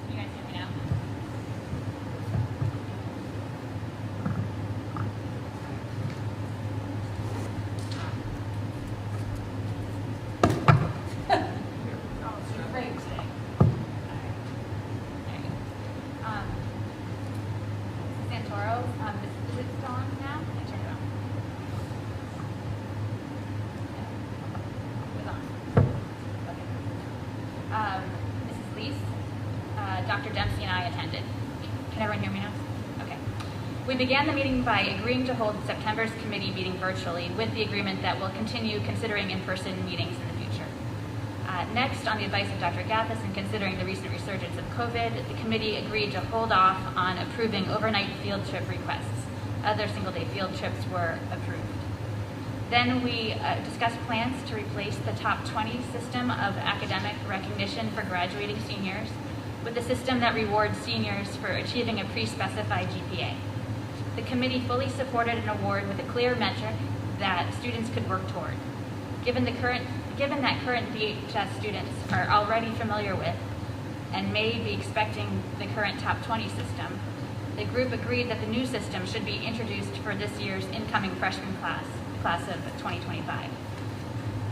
Can you guys hear me now? Great today. Santoro, is it still on now? I turned it on. It was on. Okay. Mrs. Lees, Dr. Dempsey and I attended. Can everyone hear me now? Okay. We began the meeting by agreeing to hold September's committee meeting virtually with the agreement that we'll continue considering in-person meetings in the future. Next, on the advice of Dr. Gathis and considering the recent resurgence of COVID, the committee agreed to hold off on approving overnight field trip requests. Other single-day field trips were approved. Then we discussed plans to replace the top 20 system of academic recognition for graduating seniors with a system that rewards seniors for achieving a pre-specified GPA. The committee fully supported an award with a clear metric that students could work toward. Given that current BHS students are already familiar with and may be expecting the current top 20 system, the group agreed that the new system should be introduced for this year's incoming freshman class of 2025.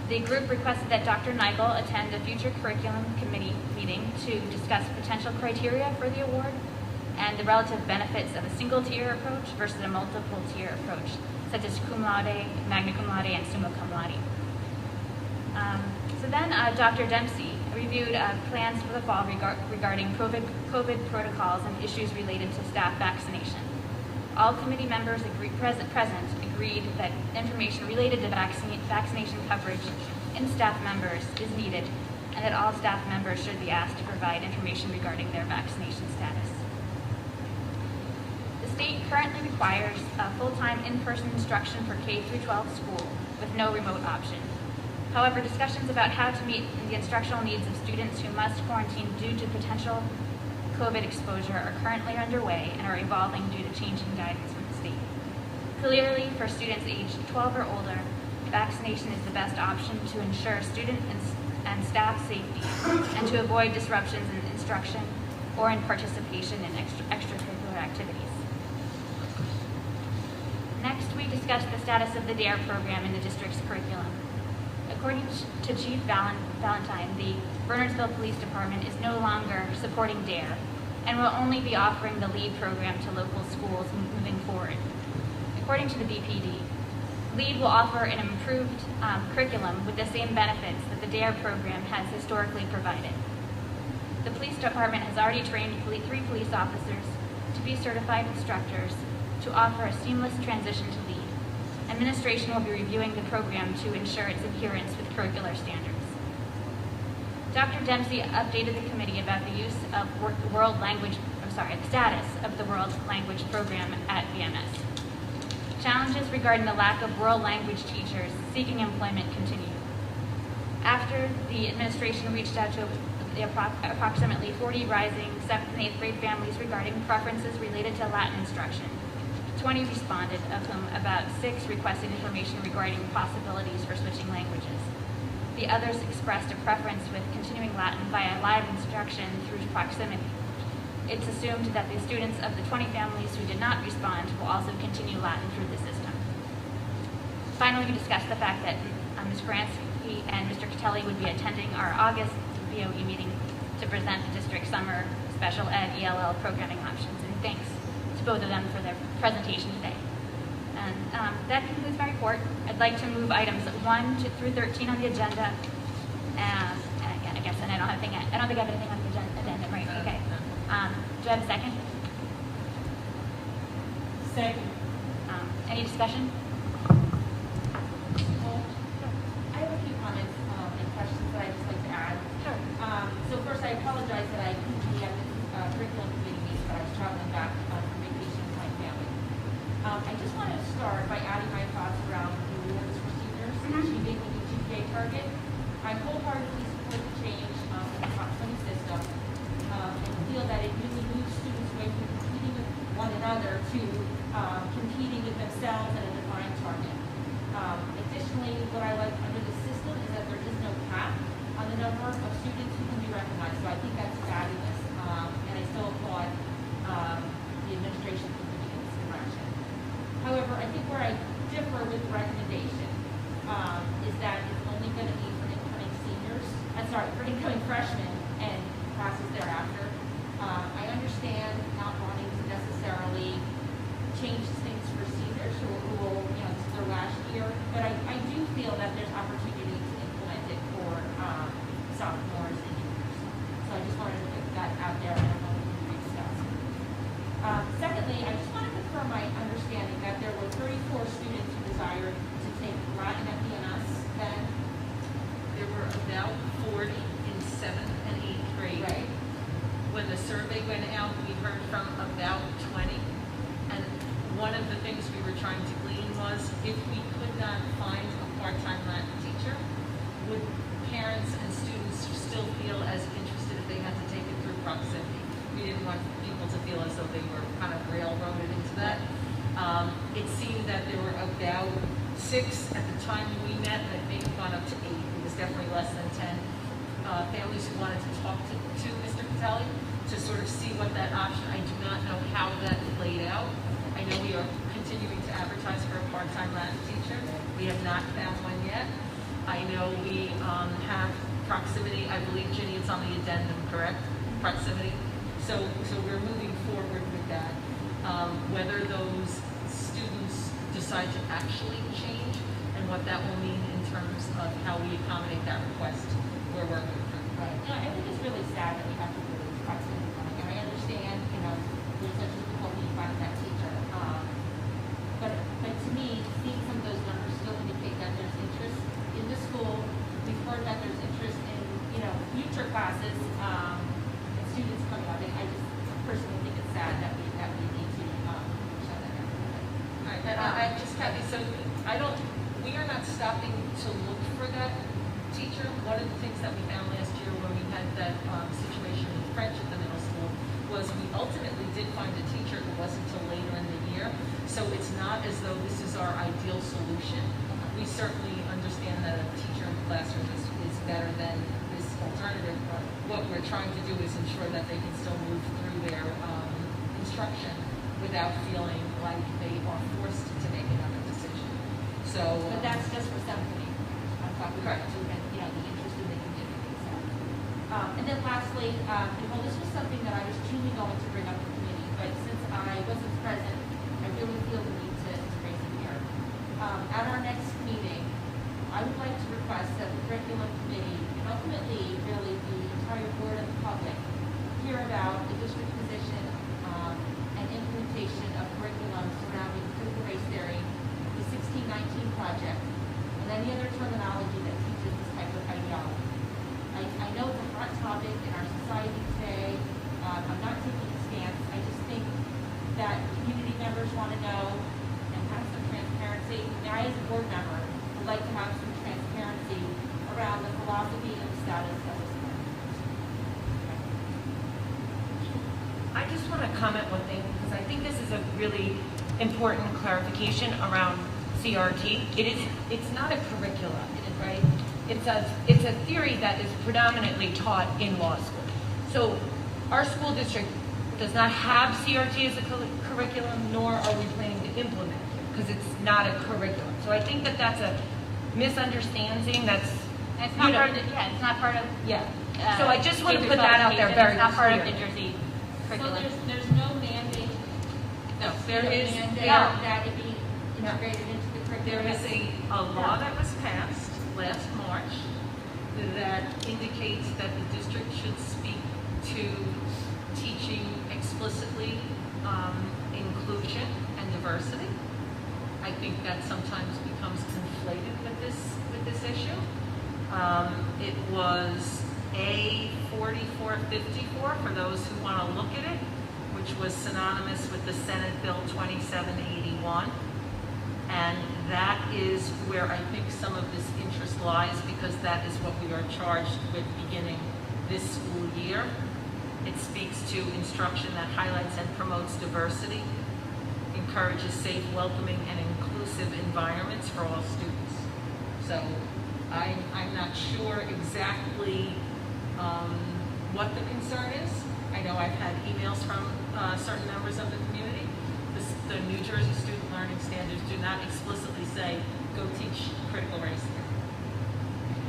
The group requested that Dr. Nigel attend a future curriculum committee meeting to discuss potential criteria for the award and the relative benefits of a single-tier approach versus a multiple-tier approach, such as cum laude, magna cum laude, and summa cum laude. So then Dr. Dempsey reviewed plans for the fall regarding COVID protocols and issues related to staff vaccination. All committee members present agreed that information related to vaccination coverage in staff members is needed and that all staff members should be asked to provide information regarding their vaccination status. The state currently requires full-time in-person instruction for K-12 school with no remote option. However, discussions about how to meet the instructional needs of students who must quarantine due to potential COVID exposure are currently underway and are evolving due to changing guidance from the state. Clearly, for students aged 12 or older, vaccination is the best option to ensure student and staff safety and to avoid disruptions in instruction or in participation in extracurricular activities. Next, we discussed the status of the DARE program in the district's curriculum. According to Chief Valentine, the Bernardsville Police Department is no longer supporting DARE and will only be offering the LEAD program to local schools moving forward. According to the BPD, LEAD will offer an improved curriculum with the same benefits that the DARE program has historically provided. The police department has already trained 3 police officers to be certified instructors to offer a seamless transition to LEAD. Administration will be reviewing the program to ensure its adherence with curricular standards. Dr. Dempsey updated the committee about the use of the status of the World Language Program at VMS. Challenges regarding the lack of world language teachers seeking employment continue. After the administration reached out to the approximately 40 rising 7th and 8th grade families regarding preferences related to Latin instruction, 20 responded, of whom about 6 requested information regarding possibilities for switching languages. The others expressed a preference with continuing Latin via live instruction through proximity. It's assumed that the students of the 20 families who did not respond will also continue Latin through the system. Finally, we discussed the fact that Ms. Gransky and Mr. Catelli would be attending our August BOE meeting to present the district summer special ed ELL programming options, and thanks to both of them for their presentation today. And that concludes my report. I'd like to move items 1 through 13 on the agenda. And again, I guess, and I don't think I have anything on the agenda, right? Okay. Do I have a second? Second. Any discussion? Well, I have a few comments and questions that I'd just like to add. Sure. So first, I apologize that I couldn't be at this curriculum committee meeting, but I was traveling back from vacation with my family. I just want to start by adding my thoughts around the awards for seniors achieving the GPA target. I wholeheartedly support the change in the top 20 system and feel that it really moves students away from competing with one another to competing with themselves at a defined target. Additionally, what I like under the system is that there is no cap on the number of students who can be recognized. So I think that's fabulous, and I still applaud the administration for moving in this direction. However, I think where I differ with the recommendation is that it's only going to be for incoming seniors, for incoming freshmen and classes thereafter. I understand not wanting to necessarily change things for seniors who will, this is their last year, but I do feel that there's opportunity to implement it for sophomores and juniors. So I just wanted to put that out there. I don't know if we can discuss. Secondly, I just want to confirm my understanding that there were 34 students who desired to take Latin at BNS then. There were about 40 in 7th and 8th grade. Right. When the survey went out, we heard from about 20. And one of the things we were trying to glean was if we could not find a part-time Latin teacher, would parents and students still feel as interested if they had to take it through proximity? We didn't want people to feel as though they were kind of railroaded into that. It seemed that there were about 6 at the time we met, and it may have gone up to 8. It was definitely less than 10 families who wanted to talk to Mr. Patelli to sort of see what that option. I do not know how that played out. I know we are continuing to advertise for a part-time Latin teacher. We have not found one yet. I know we have proximity. I believe, Ginny, it's on the addendum, correct? Proximity. So we're moving forward with that. Whether those students decide to actually change and what that will mean in terms of how we accommodate that request, we're working through. Right. I think it's really sad that we have to do proximity learning, and I understand, there's such difficulty finding that teacher. But to me, seeing some of those numbers still indicate that there's interest in the school. We've heard that there's interest in, future classes, and students coming out. I just personally think it's sad that we need to shut that down. Right, and Kathy, so we are not stopping to look for that teacher. One of the things that we found last year when we had that situation with French at the middle school was we ultimately did find a teacher. It wasn't until later in the year. So it's not as though this is our ideal solution. We certainly understand that a teacher in the classroom is better than this alternative. But what we're trying to do is ensure that they can still move through their instruction without feeling like they are forced to make another decision. So, But that's just for 7th and 8th. I'm talking about Correct. the interest in the community. So. And then lastly, this was something that I was truly going to bring up in committee, but since I wasn't present, I really feel the need to raise it here. At our next meeting, I would like to request that the curriculum committee, and ultimately really the entire board and the public, hear about the district position and implementation of curriculum surrounding critical race theory, the 1619 project, and any other terminology that teaches this type of ideology. I know it's a hot topic in our society today. I'm not taking a stance. I just think that community members want to know and have some transparency. And I, as a board member, would like to have some transparency around the philosophy and the status of this program. I just want to comment one thing, because I think this is a really important clarification around CRT. It's not a curriculum, right? It's a theory that is predominantly taught in law school. So our school district does not have CRT as a curriculum, nor are we planning to implement it, because it's not a curriculum. So I think that that's a misunderstanding. It's not part of it. Yeah, it's not part of. Yeah. So I just want to put that out there very clear. It's not part of New Jersey curriculum. So there's no mandate. no, there is that it be integrated into the curriculum. There is a law that was passed last March that indicates that the district should speak to teaching explicitly inclusion and diversity. I that sometimes becomes conflated with this issue. It was A4454 for those who want to look at it, which was synonymous with the Senate Bill 2781. And that is where I think some of this interest lies, because that is what we are charged with beginning this school year. It speaks to instruction that highlights and promotes diversity, encourages safe, welcoming, and inclusive environments for all students. So I'm not sure exactly what the concern is. I know I've had emails from certain members of the community. The New Jersey Student Learning Standards do not explicitly say, go teach critical race here.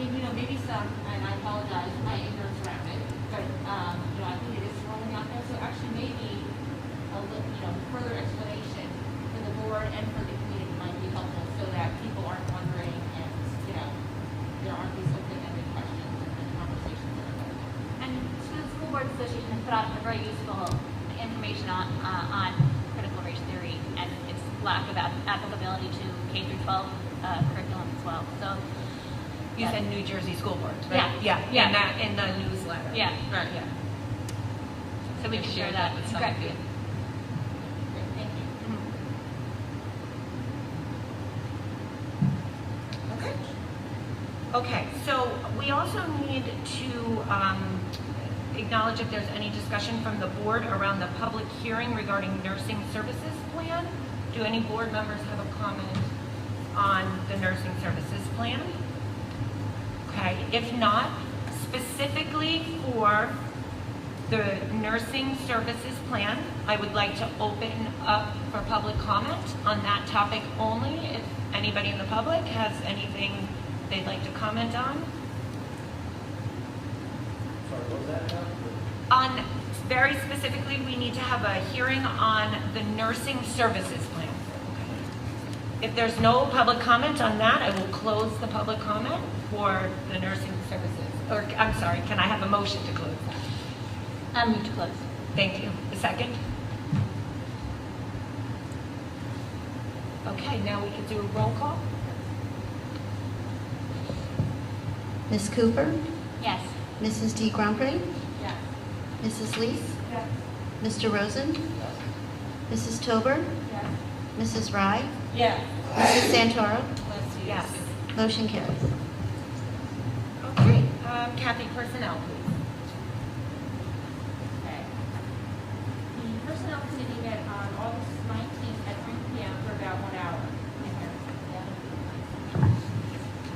You know, maybe some, and I apologize for my ignorance around it, but, you know, I think it is rolling out there, so actually maybe a little, you know, further explanation for the board and for the community might be helpful, so that people aren't wondering and, you know, there aren't these open-ended questions and conversations that are going on. And so the School Board Association has put out a very useful information on critical race theory and its lack of applicability to K through 12 curriculum as well. So You said New Jersey School Board, right? Yeah. In the newsletter. Yeah. Right. Yeah. So we can share that with some of you. Great, thank you. Okay, so we also need to acknowledge if there's any discussion from the board around the public hearing regarding nursing services plan. Do any board members have a comment on the nursing services plan? Okay, if not, specifically for the nursing services plan, I would like to open up for public comment on that topic only. If anybody in the public has anything they'd like to comment on. Sorry, what was that about? On, very specifically, we need to have a hearing on the nursing services plan. If there's no public comment on that, I will close the public comment for the nursing services. Or, I'm sorry, can I have a motion to close that? Move to close. Thank you. A second? Okay, now we can do a roll call. Ms. Cooper? Yes. Mrs. D. Grumprey? Yes. Mrs. Lees? Yes. Mr. Rosen? Mrs. Tober? Yes. Mrs. Rye? Yes. Mrs. Santoro? Yes. Motion carries. Okay, Kathy, personnel, please. Okay. The Personnel Committee met on August 19th at 3 p.m. for about 1 hour.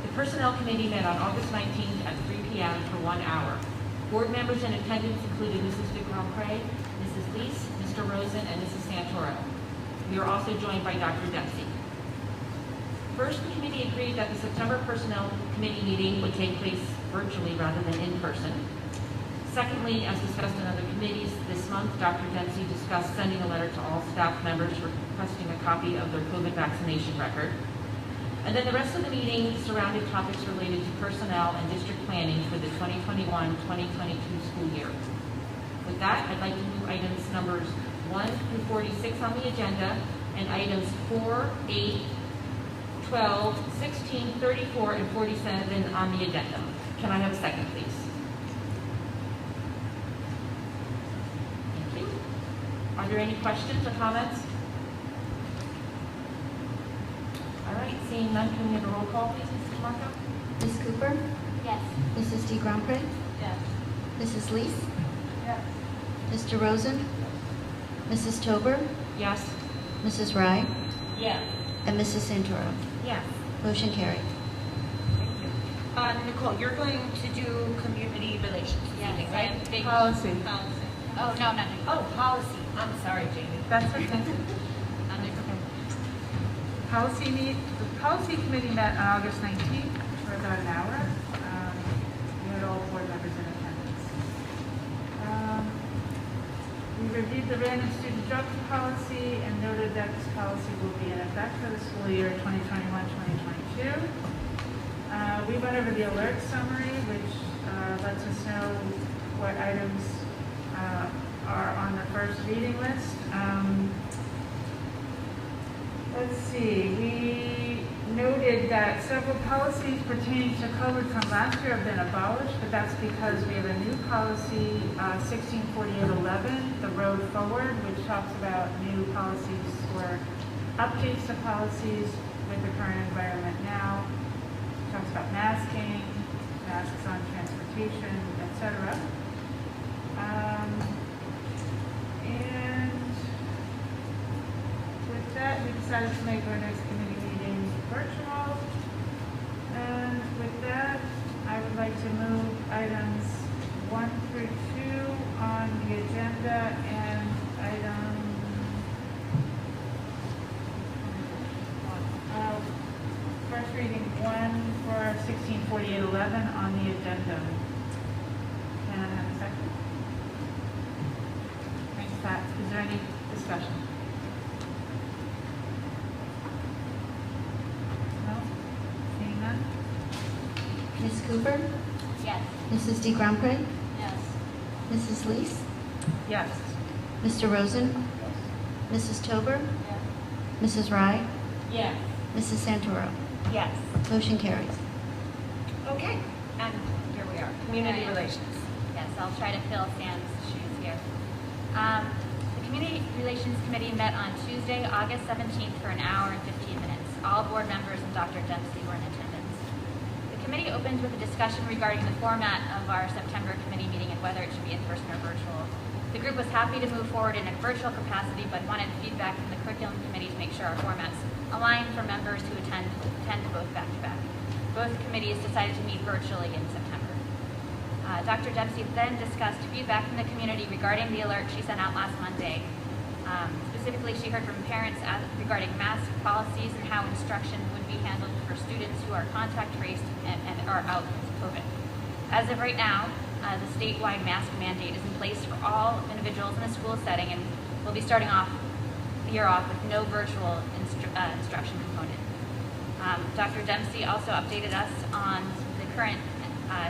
The Personnel Committee met on August 19th at 3 p.m. for 1 hour. Board members in attendance included Mrs. de Grandpré, Mrs. Lees, Mr. Rosen, and Mrs. Santoro. We are also joined by Dr. Dempsey. First, the committee agreed that the September Personnel Committee meeting would take place virtually rather than in person. Secondly, as discussed in other committees, this month, Dr. Dempsey discussed sending a letter to all staff members requesting a copy of their COVID vaccination record. And then the rest of the meeting surrounded topics related to personnel and district planning for the 2021-2022 school year. With that, I'd like to move items numbers 1 through 46 on the agenda and items 4, 8, 12, 16, 34, and 47 on the addendum. Can I have a second, please? Thank you. Are there any questions or comments? All right, seeing none, can we have a roll call, please, Mrs. Marco? Ms. Cooper? Yes. Mrs. D. Grumprey? Yes. Mrs. Lees? Yes. Mr. Rosen? Mrs. Tober? Yes. Mrs. Rye? Yes. And Mrs. Santoro? Yes. Motion carried. Thank you. Nicole, you're going to do community relations this Yes, evening, I right? have big- Policy. Oh, no, no. Oh, policy. I'm sorry, Jamie. That's okay. The policy committee met on August 19th for about an hour. We had all board members in attendance. We reviewed the random student drugs policy and noted that this policy will be in effect for the school year 2021-2022. We went over the alert summary, which lets us know what items are on the first reading list. Let's see, we noted that several policies pertaining to COVID from last year have been abolished, but that's because we have a new policy, 164811, the road forward, which talks about new policies or updates to policies with the current environment now. Talks about masking, masks on transportation, etc. And with that, we decided to make our next committee meeting virtual. And with that, I would like to move items 1 through 2 on the agenda and item first reading 1 for 164811 on the agenda. Can I have a second? Thanks, Pat. Is there any discussion? No? Seeing none? Ms. Cooper? Yes. Mrs. DeGrombre? Yes. Mrs. Lees? Yes. Mr. Rosen? Mrs. Tober? Mrs. Rye? Yes. Mrs. Santoro? Yes. Motion carries. Okay, and here we are, community Right. relations. Yes, I'll try to fill Sam's shoes here. The Community Relations Committee met on Tuesday, August 17th for an hour and 15 minutes. All board members and Dr. Dempsey were in attendance. The committee opened with a discussion regarding the format of our September committee meeting and whether it should be in person or virtual. The group was happy to move forward in a virtual capacity, but wanted feedback from the curriculum committee to make sure our formats align for members who attend both back-to-back. Both committees decided to meet virtually in September. Dr. Dempsey then discussed feedback from the community regarding the alert she sent out last Monday. Specifically, she heard from parents regarding mask policies and how instruction would be handled for students who are contact traced and are out with COVID. As of right now, the statewide mask mandate is in place for all individuals in the school setting, and we'll be starting off the year off with no virtual instruction component. Dr. Dempsey also updated us on the current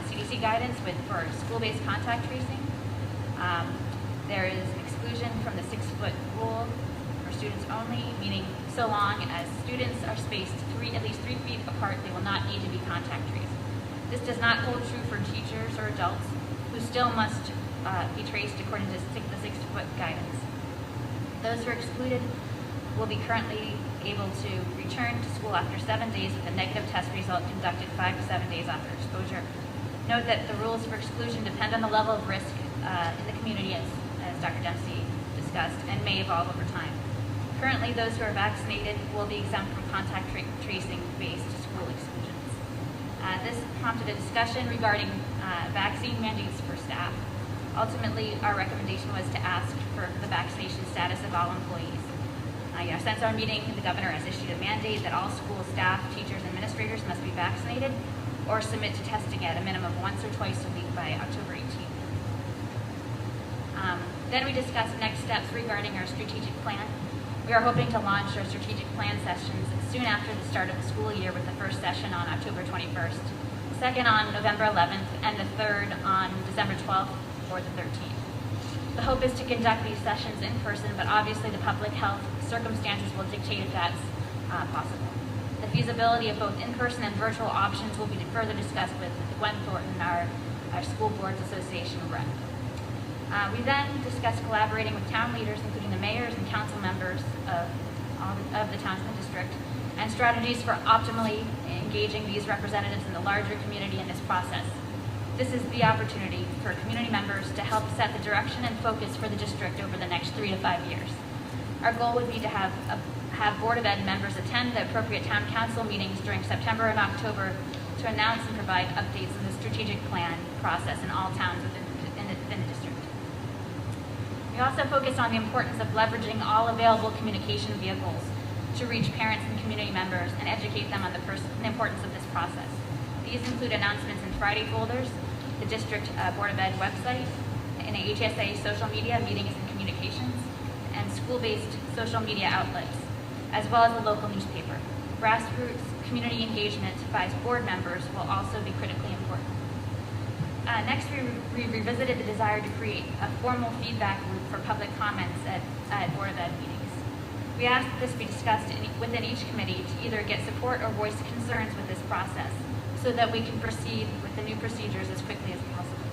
CDC guidance for school-based contact tracing. There is exclusion from the 6-foot rule for students only, meaning so long as students are spaced at least 3 feet apart, they will not need to be contact traced. This does not hold true for teachers or adults who still must be traced according to the 6-foot guidance. Those who are excluded will be currently able to return to school after 7 days with a negative test result conducted 5 to 7 days after exposure. Note that the rules for exclusion depend on the level of risk in the community, as Dr. Dempsey discussed, and may evolve over time. Currently, those who are vaccinated will be exempt from contact tracing-based school exclusions. This prompted a discussion regarding vaccine mandates for staff. Ultimately, our recommendation was to ask for the vaccination status of all employees. Since our meeting, the governor has issued a mandate that all school staff, teachers, and administrators must be vaccinated or submit to testing at a minimum of once or twice a week by October 18th. Then we discussed next steps regarding our strategic plan. We are hoping to launch our strategic plan sessions soon after the start of the school year, with the first session on October 21st, the second on November 11th, and the third on December 12th or the 13th. The hope is to conduct these sessions in person, but obviously the public health circumstances will dictate if that's possible. The feasibility of both in-person and virtual options will be further discussed with Gwen Thornton, our School Boards Association rep. We then discussed collaborating with town leaders, including the mayors and council members of the towns in the district, and strategies for optimally engaging these representatives in the larger community in this process. This is the opportunity for community members to help set the direction and focus for the district over the next 3 to 5 years. Our goal would be to have Board of Ed members attend the appropriate town council meetings during September and October to announce and provide updates on the strategic plan process in all towns within the district. We also focus on the importance of leveraging all available communication vehicles to reach parents and community members and educate them on the importance of this process. These include announcements in Friday folders, the district Board of Ed website, in a HSA social media, meetings and communications, and school-based social media outlets, as well as the local newspaper. Grassroots community engagement by board members will also be critically important. Next, we revisited the desire to create a formal feedback loop for public comments at Board of Ed meetings. We ask that this be discussed within each committee to either get support or voice concerns with this process so that we can proceed with the new procedures as quickly as possible.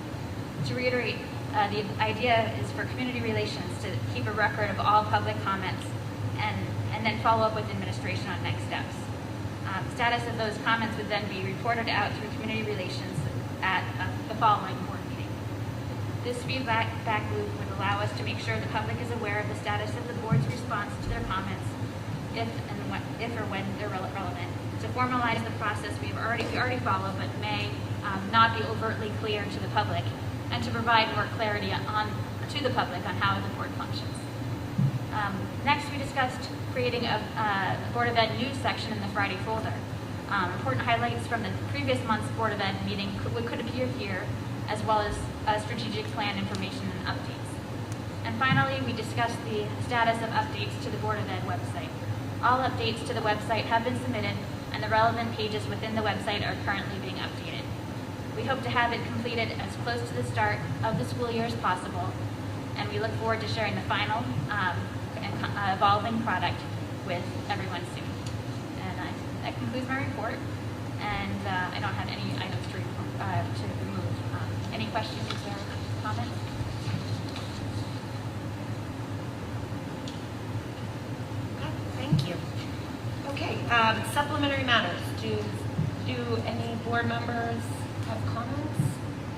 To reiterate, the idea is for community relations to keep a record of all public comments and then follow up with administration on next steps. Status of those comments would then be reported out through community relations at the following board meeting. This feedback loop would allow us to make sure the public is aware of the status of the board's response to their comments if or when they're relevant. To formalize the process we already follow but may not be overtly clear to the public, and to provide more clarity to the public on how the board functions. Next, we discussed creating a Board of Ed news section in the Friday folder. Important highlights from the previous month's Board of Ed meeting could appear here, as well as strategic plan information and updates. And finally, we discussed the status of updates to the Board of Ed website. All updates to the website have been submitted, and the relevant pages within the website are currently being updated. We hope to have it completed as close to the start of the school year as possible, and we look forward to sharing the final and evolving product with everyone soon. And that concludes my report, and I don't have any items to remove. Any questions or comments? Okay, thank you. Okay, supplementary matters. Do any board members have comments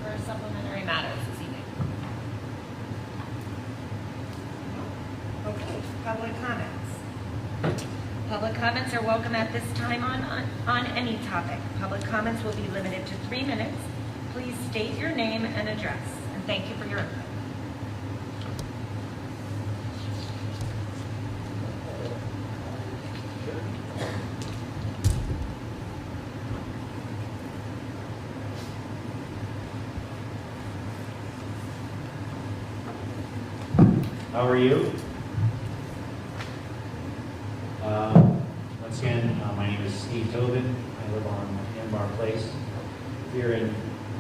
for supplementary matters this evening? No? Okay, public comments. Public comments are welcome at this time on any topic. Public comments will be limited to 3 minutes. Please state your name and address, and thank you for your input. How are you? Once again, my name is Steve Tobin. I live on Ambar Place here in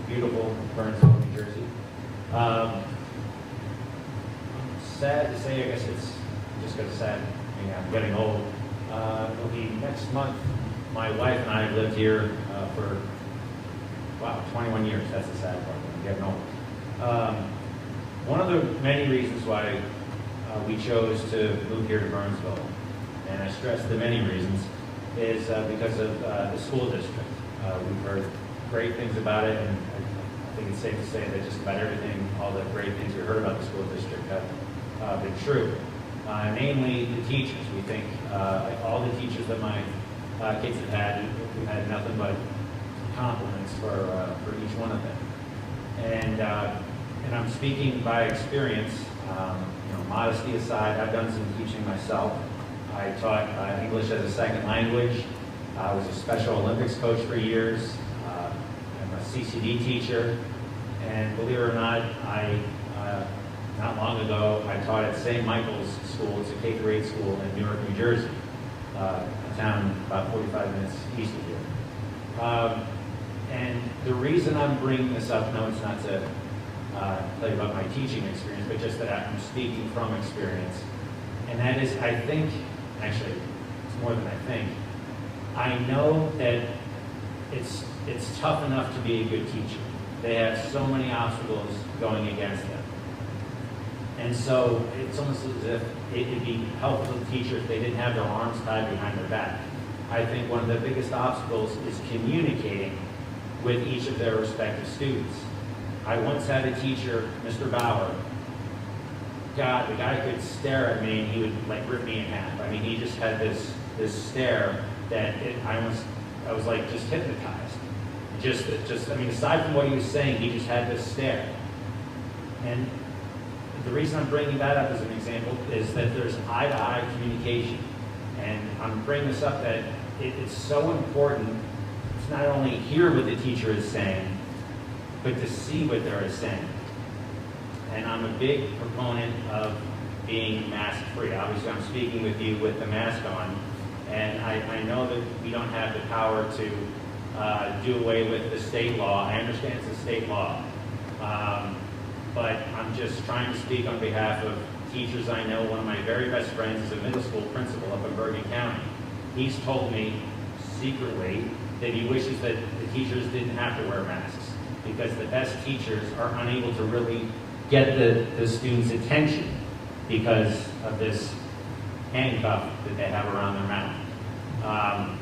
beautiful Burnsville, New Jersey. Sad to say, I guess it's just because sad. I'm getting old. It'll be next month. My wife and I have lived here for, 21 years. That's the sad part. I'm getting old. One of the many reasons why we chose to move here to Burnsville, and I stress the many reasons, is because of the school district. We've heard great things about it, and I think it's safe to say that just about everything, all the great things we heard about the school district have been true. Namely, the teachers. We think like all the teachers that my kids have had, we've had nothing but compliments for each one of them. And I'm speaking by experience. Modesty aside, I've done some teaching myself. I taught English as a second language. I was a Special Olympics coach for years. I'm a CCD teacher. And believe it or not, not long ago, I taught at St. Michael's School. It's a K-8 school in Newark, New Jersey, a town about 45 minutes east of here. And the reason I'm bringing this up, no, it's not to tell you about my teaching experience, but just that I'm speaking from experience. And that is, I think, actually, it's more than I think. I know that it's tough enough to be a good teacher. They have so many obstacles going against them. And so it's almost as if it'd be helpful to the teacher if they didn't have their arms tied behind their back. I think one of the biggest obstacles is communicating with each of their respective students. I once had a teacher, Mr. Bauer. God, the guy could stare at me and he would like rip me in half. I mean, he just had this stare that I was like just hypnotized. I mean, aside from what he was saying, he just had this stare. And the reason I'm bringing that up as an example is that there's eye-to-eye communication. And I'm bringing this up that it's so important to not only hear what the teacher is saying, but to see what they're saying. And I'm a big proponent of being mask-free. Obviously, I'm speaking with you with the mask on, and I know that we don't have the power to do away with the state law. I understand it's a state law, but I'm just trying to speak on behalf of teachers I know, one of my very best friends is a middle school principal up in Bergen County. He's told me secretly that he wishes that the teachers didn't have to wear masks because the best teachers are unable to really get the students' attention because of this handcuff that they have around their mouth.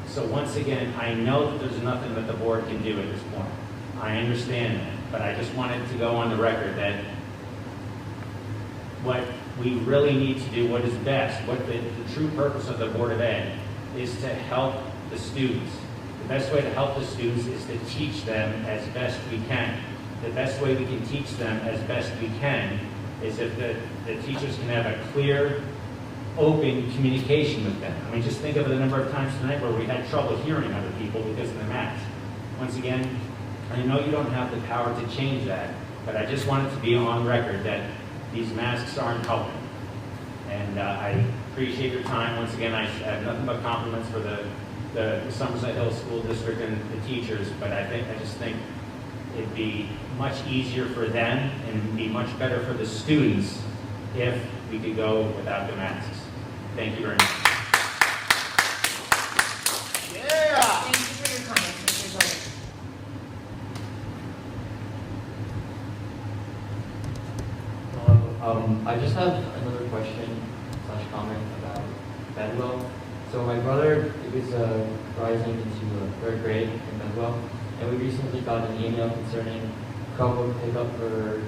So once again, I know that there's nothing that the board can do at this point. I understand that, but I just wanted to go on the record that what we really need to do, what is best, what the true purpose of the Board of Ed is to help the students. The best way to help the students is to teach them as best we can. The best way we can teach them as best we can is if the teachers can have a clear, open communication with them. I mean, just think of the number of times tonight where we had trouble hearing other people because of the mask. Once again, I know you don't have the power to change that, but I just wanted to be on record that these masks aren't helping. And I appreciate your time. Once again, I have nothing but compliments for the Somerset Hills School District and the teachers, but I just think it'd be much easier for them and be much better for the students if we could go without the masks. Thank you very much. Yeah. Thank you for your comments, Mr. Zoll. Hello. I just have another question / comment about Bedwell. So my brother is rising into third grade in Bedwell, and we recently got an email concerning Chromebook pickup for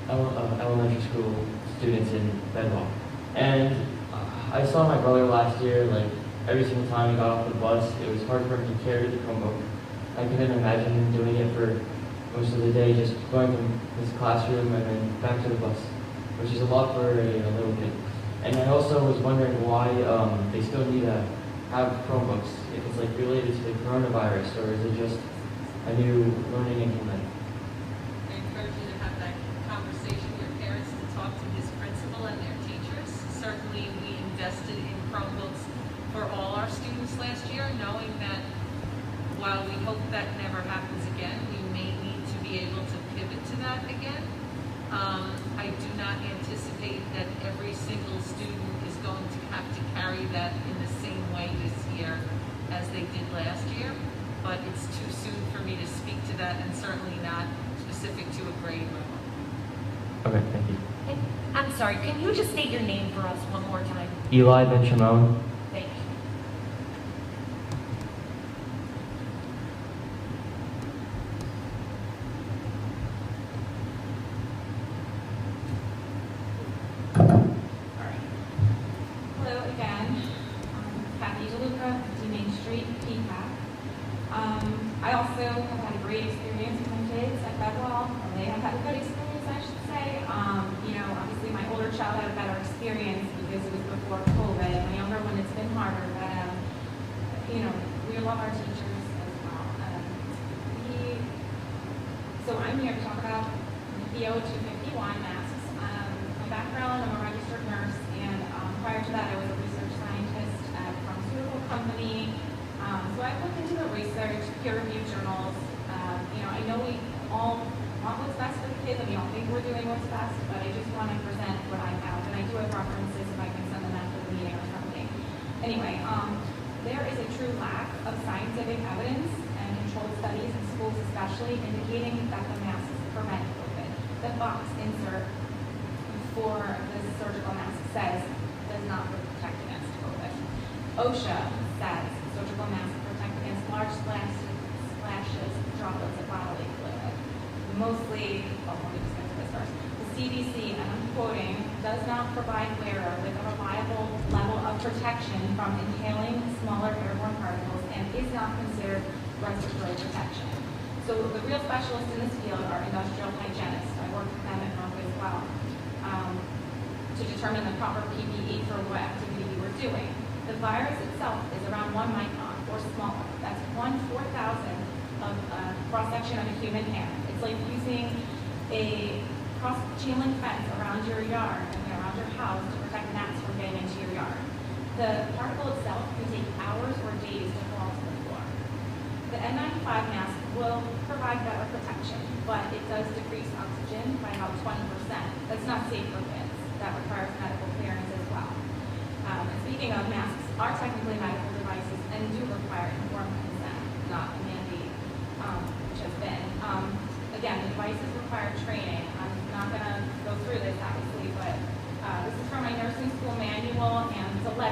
elementary school students in Bedwell. And I saw my brother last year, like every single time he got off the bus, it was hard for him to carry the Chromebook. I couldn't imagine him doing it for most of the day, just going from his classroom and then back to the bus, which is a lot for a little kid. And I also was wondering why they still need to have Chromebooks, if it's like related to the coronavirus, or is it just a new learning implement? I encourage you to have that conversation with your parents, to talk to his principal and their teachers. Certainly, we invested in Chromebooks for all our students last year, knowing that while we hope that never happens again, we may need to be able to pivot to that again. I do not anticipate that every single student is going to have to carry that in the same way this year as they did last year, but it's too soon for me to speak to that, and certainly not specific to a grade level. Okay, thank you. I'm sorry, can you just state your name for us one more time? Eli Ben Shimon. Thank you. Hello again. Kathy DeLuca, 50 Main Street, PCAP. I also have had a great experience with my kids at Bedwell. They have had a good experience, I should say. Obviously my older child had a better experience because it was before COVID. My younger one, it's been harder, but we love our teachers as well. So I'm here to talk about PO 251 masks. My background, I'm a registered nurse, and prior to that I was a research scientist at a pharmaceutical company. So I've looked into the research, peer-reviewed journals. I know we all want what's best for the kids, and we all think we're doing what's best, but I just want to present what I have, and I do have references if I can send them after the meeting or something. Anyway, there is a true lack of scientific evidence and controlled studies in schools especially indicating that the masks prevent COVID. The box insert for the surgical mask says does not protect against COVID. OSHA says surgical masks protect against large splashes, droplets of bodily fluid. Mostly, let me just get to this first. The CDC, and I'm quoting, does not provide wearer with a reliable level of protection from inhaling smaller airborne particles and is not considered respiratory protection. So the real specialists in this field are industrial hygienists. I work with them at Merck as well, to determine the proper PPE for what activity we were doing. The virus itself is around 1 micron or smaller. That's 1/4,000th of a cross-section of a human hair. It's like using a chain link fence around your yard and around your house to protect gnats from getting into your yard. The particle itself can take hours or days to fall to the floor. The N95 mask will provide better protection, but it does decrease oxygen by about 20%. That's not safe for kids.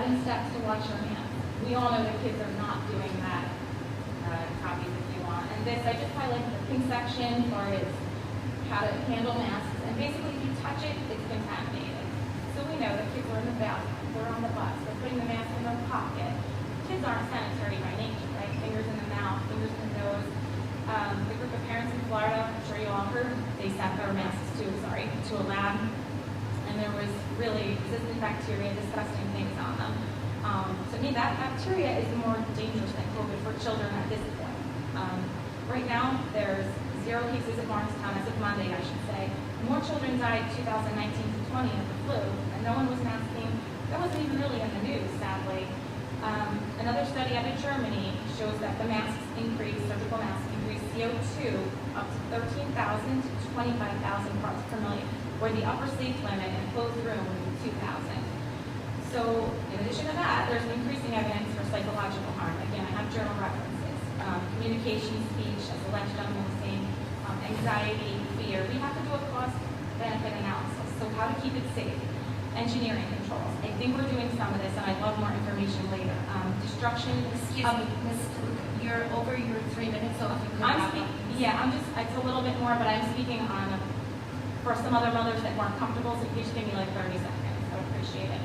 11 steps to wash your hands. We all know that kids are not doing that. Copies if you want. And this, I just highlighted the pink section as far as how to handle masks. And basically, if you touch it, it's contaminated. So we know that kids are in the bathroom, they're on the bus, they're putting the mask in their pocket. Kids aren't sanitary by nature, right? Fingers in the mouth, fingers in the nose. The group of parents in Florida, I'm sure you all heard, they sent their masks to a lab, and there was really resistant bacteria, disgusting things on them. To me, that bacteria is more dangerous than COVID for children at this point. Right now, there's 0 cases at Morristown as of Monday, I should say. More children died 2019 to 20 of the flu, and no one was masking. That wasn't even really in the news, sadly. Another study out of Germany shows that the masks increase, surgical masks increase CO2 up to 13,000 to 25,000 parts per million, where the upper safe limit in a closed room would be 2,000. So in addition to that, there's increasing evidence for psychological harm. Again, I have journal references. Communication, speech, as the last gentleman was saying, anxiety, fear. We have to do a cost-benefit analysis. So how to keep it safe. Engineering controls. I think we're doing some of this, and I'd love more information later. Destruction. Excuse me, Ms. Luke, you're over your 3 minutes, so if you could wrap up. It's a little bit more, but I'm speaking on for some other mothers that weren't comfortable, so if you just give me like 30 seconds, I would appreciate it.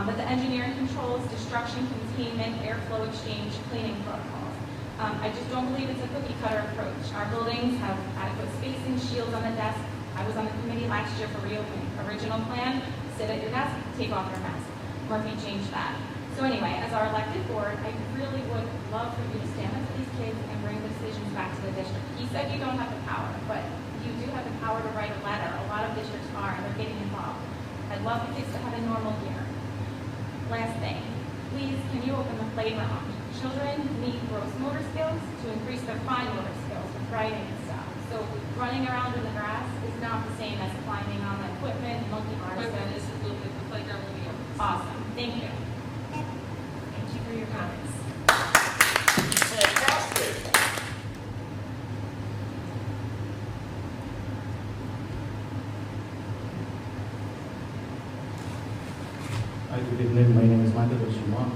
But the engineering controls, destruction, containment, airflow exchange, cleaning protocols. I just don't believe it's a cookie cutter approach. Our buildings have adequate spacing, shields on the desk. I was on the committee last year for reopening. Original plan, sit at your desk, take off your mask. Murphy changed that. So anyway, as our elected board, I really would love for you to stand up to these kids and bring the decisions back to the district. He said you don't have the power, but you do have the power to write a letter. A lot of districts are, and they're getting involved. I'd love the kids to have a normal year. Last thing, please, can you open the playground? Children need gross motor skills to increase their fine motor skills with writing and stuff. So running around in the grass is not the same as climbing on the equipment, monkey bars. The playground will be open. Awesome. Thank you. Thank you for your comments. Fantastic. Hi, good evening. My name is Michael Oshima,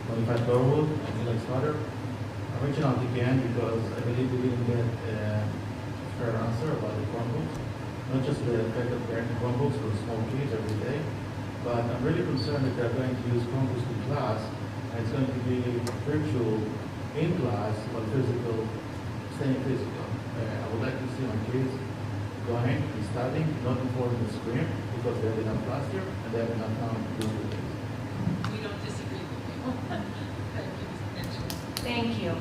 25 Dorwood, Alex Starter. I'm reaching out again because I believe we didn't get a fair answer about the Chromebooks. Not just the effect of carrying Chromebooks for small kids every day, but I'm really concerned that they're going to use Chromebooks in class, and it's going to be virtual in class, but physical, staying physical. I would like to see my kids going and studying, not in front of the screen, because they have enough last year, and they have enough time to do it. We don't disagree with you. Thank you, Mr. Mitchell. Thank you.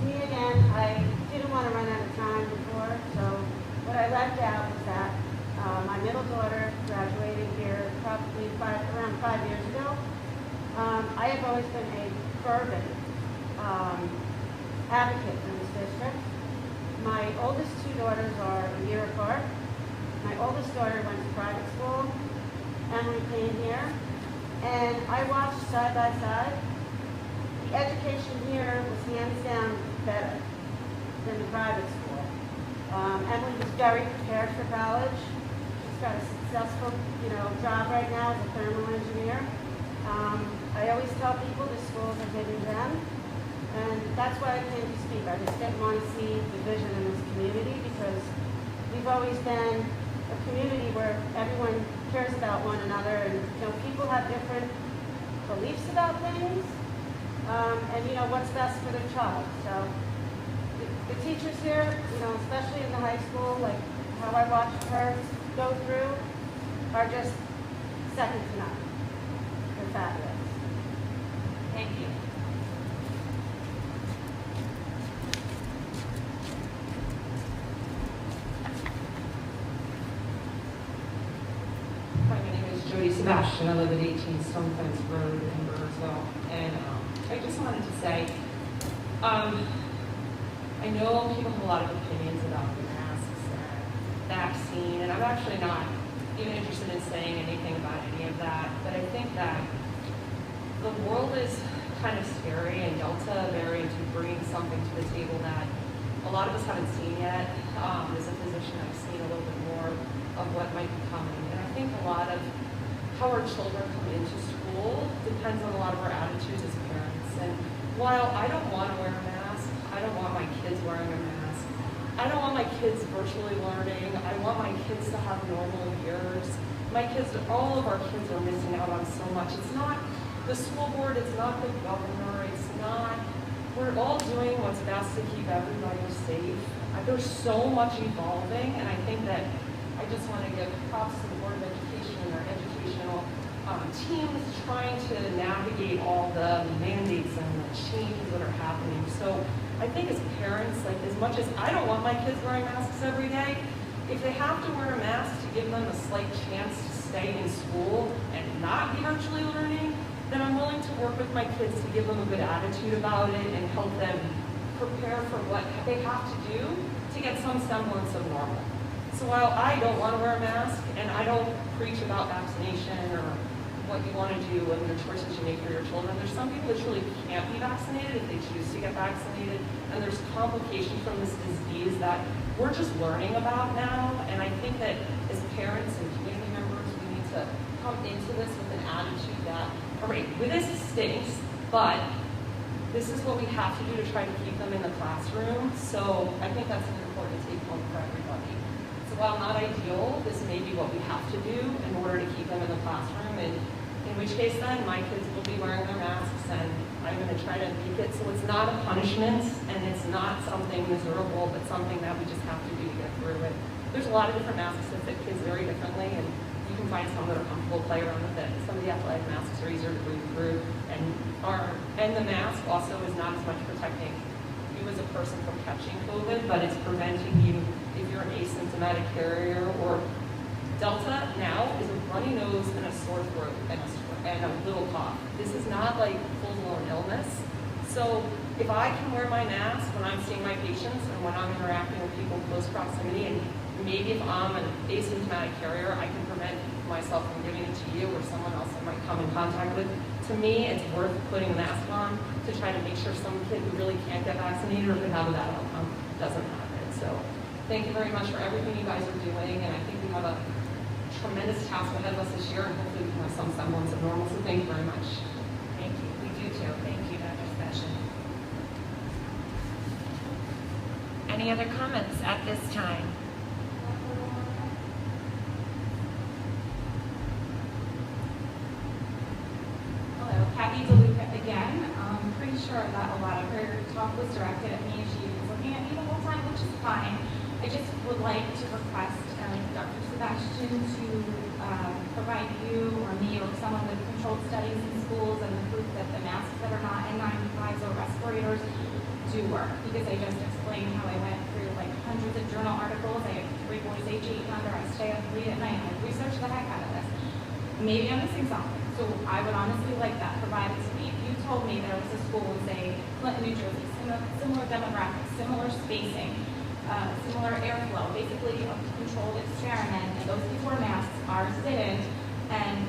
Me again. I didn't want to run out of time before, so what I left out was that my middle daughter graduated here probably around 5 years ago. I have always been a fervent advocate for this district. My oldest 2 daughters are a year apart. My oldest daughter went to private school. Emily came here, and I watched side by side. The education here was hands down better than the private school. Emily was very prepared for college. She's got a successful, job right now as a thermal engineer. I always tell people the schools are hidden gem, and that's why I came to speak. I just didn't want to see division in this community because we've always been a community where everyone cares about one another, and people have different beliefs about things. And what's best for their child. So the teachers here, especially in the high school, like how I watched her go through, are just second to none. They're fabulous. Thank you. Hi, my name is Jody Sebastian. I live at 18 Stonefence Road in Burnsville. And I just wanted to say, I know people have a lot of opinions about the masks and vaccine, and I'm actually not even interested in saying anything about any of that, but I think that the world is kind of scary, and Delta variant is bringing something to the table that a lot of us haven't seen yet. As a physician, I've seen a little bit more of what might be coming, and I think a lot of how our children come into school depends on a lot of our attitudes as parents. And while I don't want to wear a mask, I don't want my kids wearing a mask. I don't want my kids virtually learning. I want my kids to have normal years. My kids, all of our kids are missing out on so much. It's not the school board, it's not the governor, it's not, we're all doing what's best to keep everybody safe. There's so much evolving, and I think that I just want to give props to the Board of Education and our educational teams trying to navigate all the mandates and the changes that are happening. So I think as parents, like as much as I don't want my kids wearing masks every day, if they have to wear a mask to give them a slight chance to stay in school and not be virtually learning, then I'm willing to work with my kids to give them a good attitude about it and help them prepare for what they have to do to get some semblance of normal. So while I don't want to wear a mask, and I don't preach about vaccination or what you want to do and the choices you make for your children, there's some people that truly can't be vaccinated if they choose to get vaccinated, and there's complications from this disease that we're just learning about now, and I think that as parents and community members, we need to come into this with an attitude that, all right, this stinks, but this is what we have to do to try to keep them in the classroom. So I think that's an important take home for everybody. So while not ideal, this may be what we have to do in order to keep them in the classroom, and in which case then my kids will be wearing their masks, and I'm going to try to make it so it's not a punishment and it's not something miserable, but something that we just have to do to get through it. There's a lot of different masks that fit kids very differently, and you can find some that are comfortable, play around with it. Some of the athletic masks are easier to breathe through, and the mask also is not as much protecting you as a person from catching COVID, but it's preventing you if you're an asymptomatic carrier. Or Delta now is a runny nose and a sore throat and a little cough. This is not like full-blown illness. So if I can wear my mask when I'm seeing my patients and when I'm interacting with people in close proximity, and maybe if I'm an asymptomatic carrier, I can prevent myself from giving it to you or someone else I might come in contact with. To me, it's worth putting a mask on to try to make sure some kid who really can't get vaccinated or could have a bad outcome doesn't have it. So thank you very much for everything you guys are doing, and I think we have a tremendous task ahead of us this year, and hopefully we can have some semblance of normal. So thank you very much. Thank you. We do too. Thank you, Dr. Session. Any other comments at this time? Again, I'm pretty sure that a lot of her talk was directed at me. She was looking at me the whole time, which is fine. I just would like to request Dr. Sebastian to provide you or me or someone with controlled studies in schools and the proof that the masks that are not N95s or respirators do work. Because I just explained how I went through like hundreds of journal articles. I have 3 boys age 8 and under. I stay up late at night. I research the heck out of this. Maybe I'm missing something. So I would honestly like that provided to me. If you told me there was a school in, say, Clinton, New Jersey, similar demographics, similar spacing, similar airflow, basically a controlled experiment, and those people wore masks, ours didn't, and,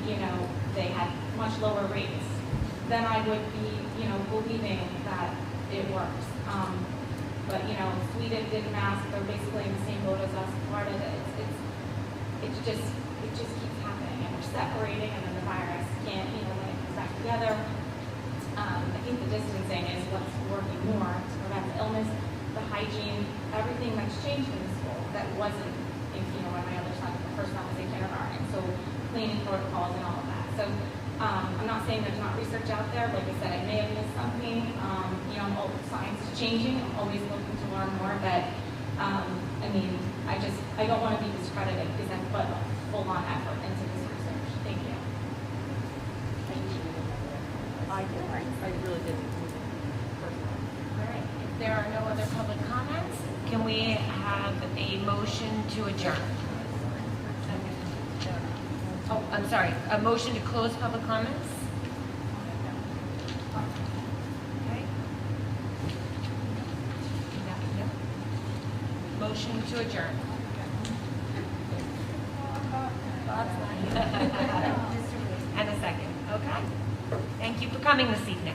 they had much lower rates, then I would be, believing that it works. But, Sweden did masks, they're basically in the same boat as us, Florida, it just keeps happening, and we're separating, and then the virus can't, when it comes back together. I think the distancing is what's working more to prevent the illness, the hygiene, everything that's changed in the school that wasn't, when my other son, the first time was in kindergarten. So cleaning protocols and all of that. So I'm not saying there's not research out there. Like I said, I may have missed something. Science is changing. I'm always looking to learn more. But I don't want to be discredited because I put a full-on effort into this research. Thank you. I really did. All right. If there are no other public comments, can we have a motion to adjourn? Oh, I'm sorry. A motion to close public comments? Okay. No. Motion to adjourn. And a second, okay? Thank you for coming this evening.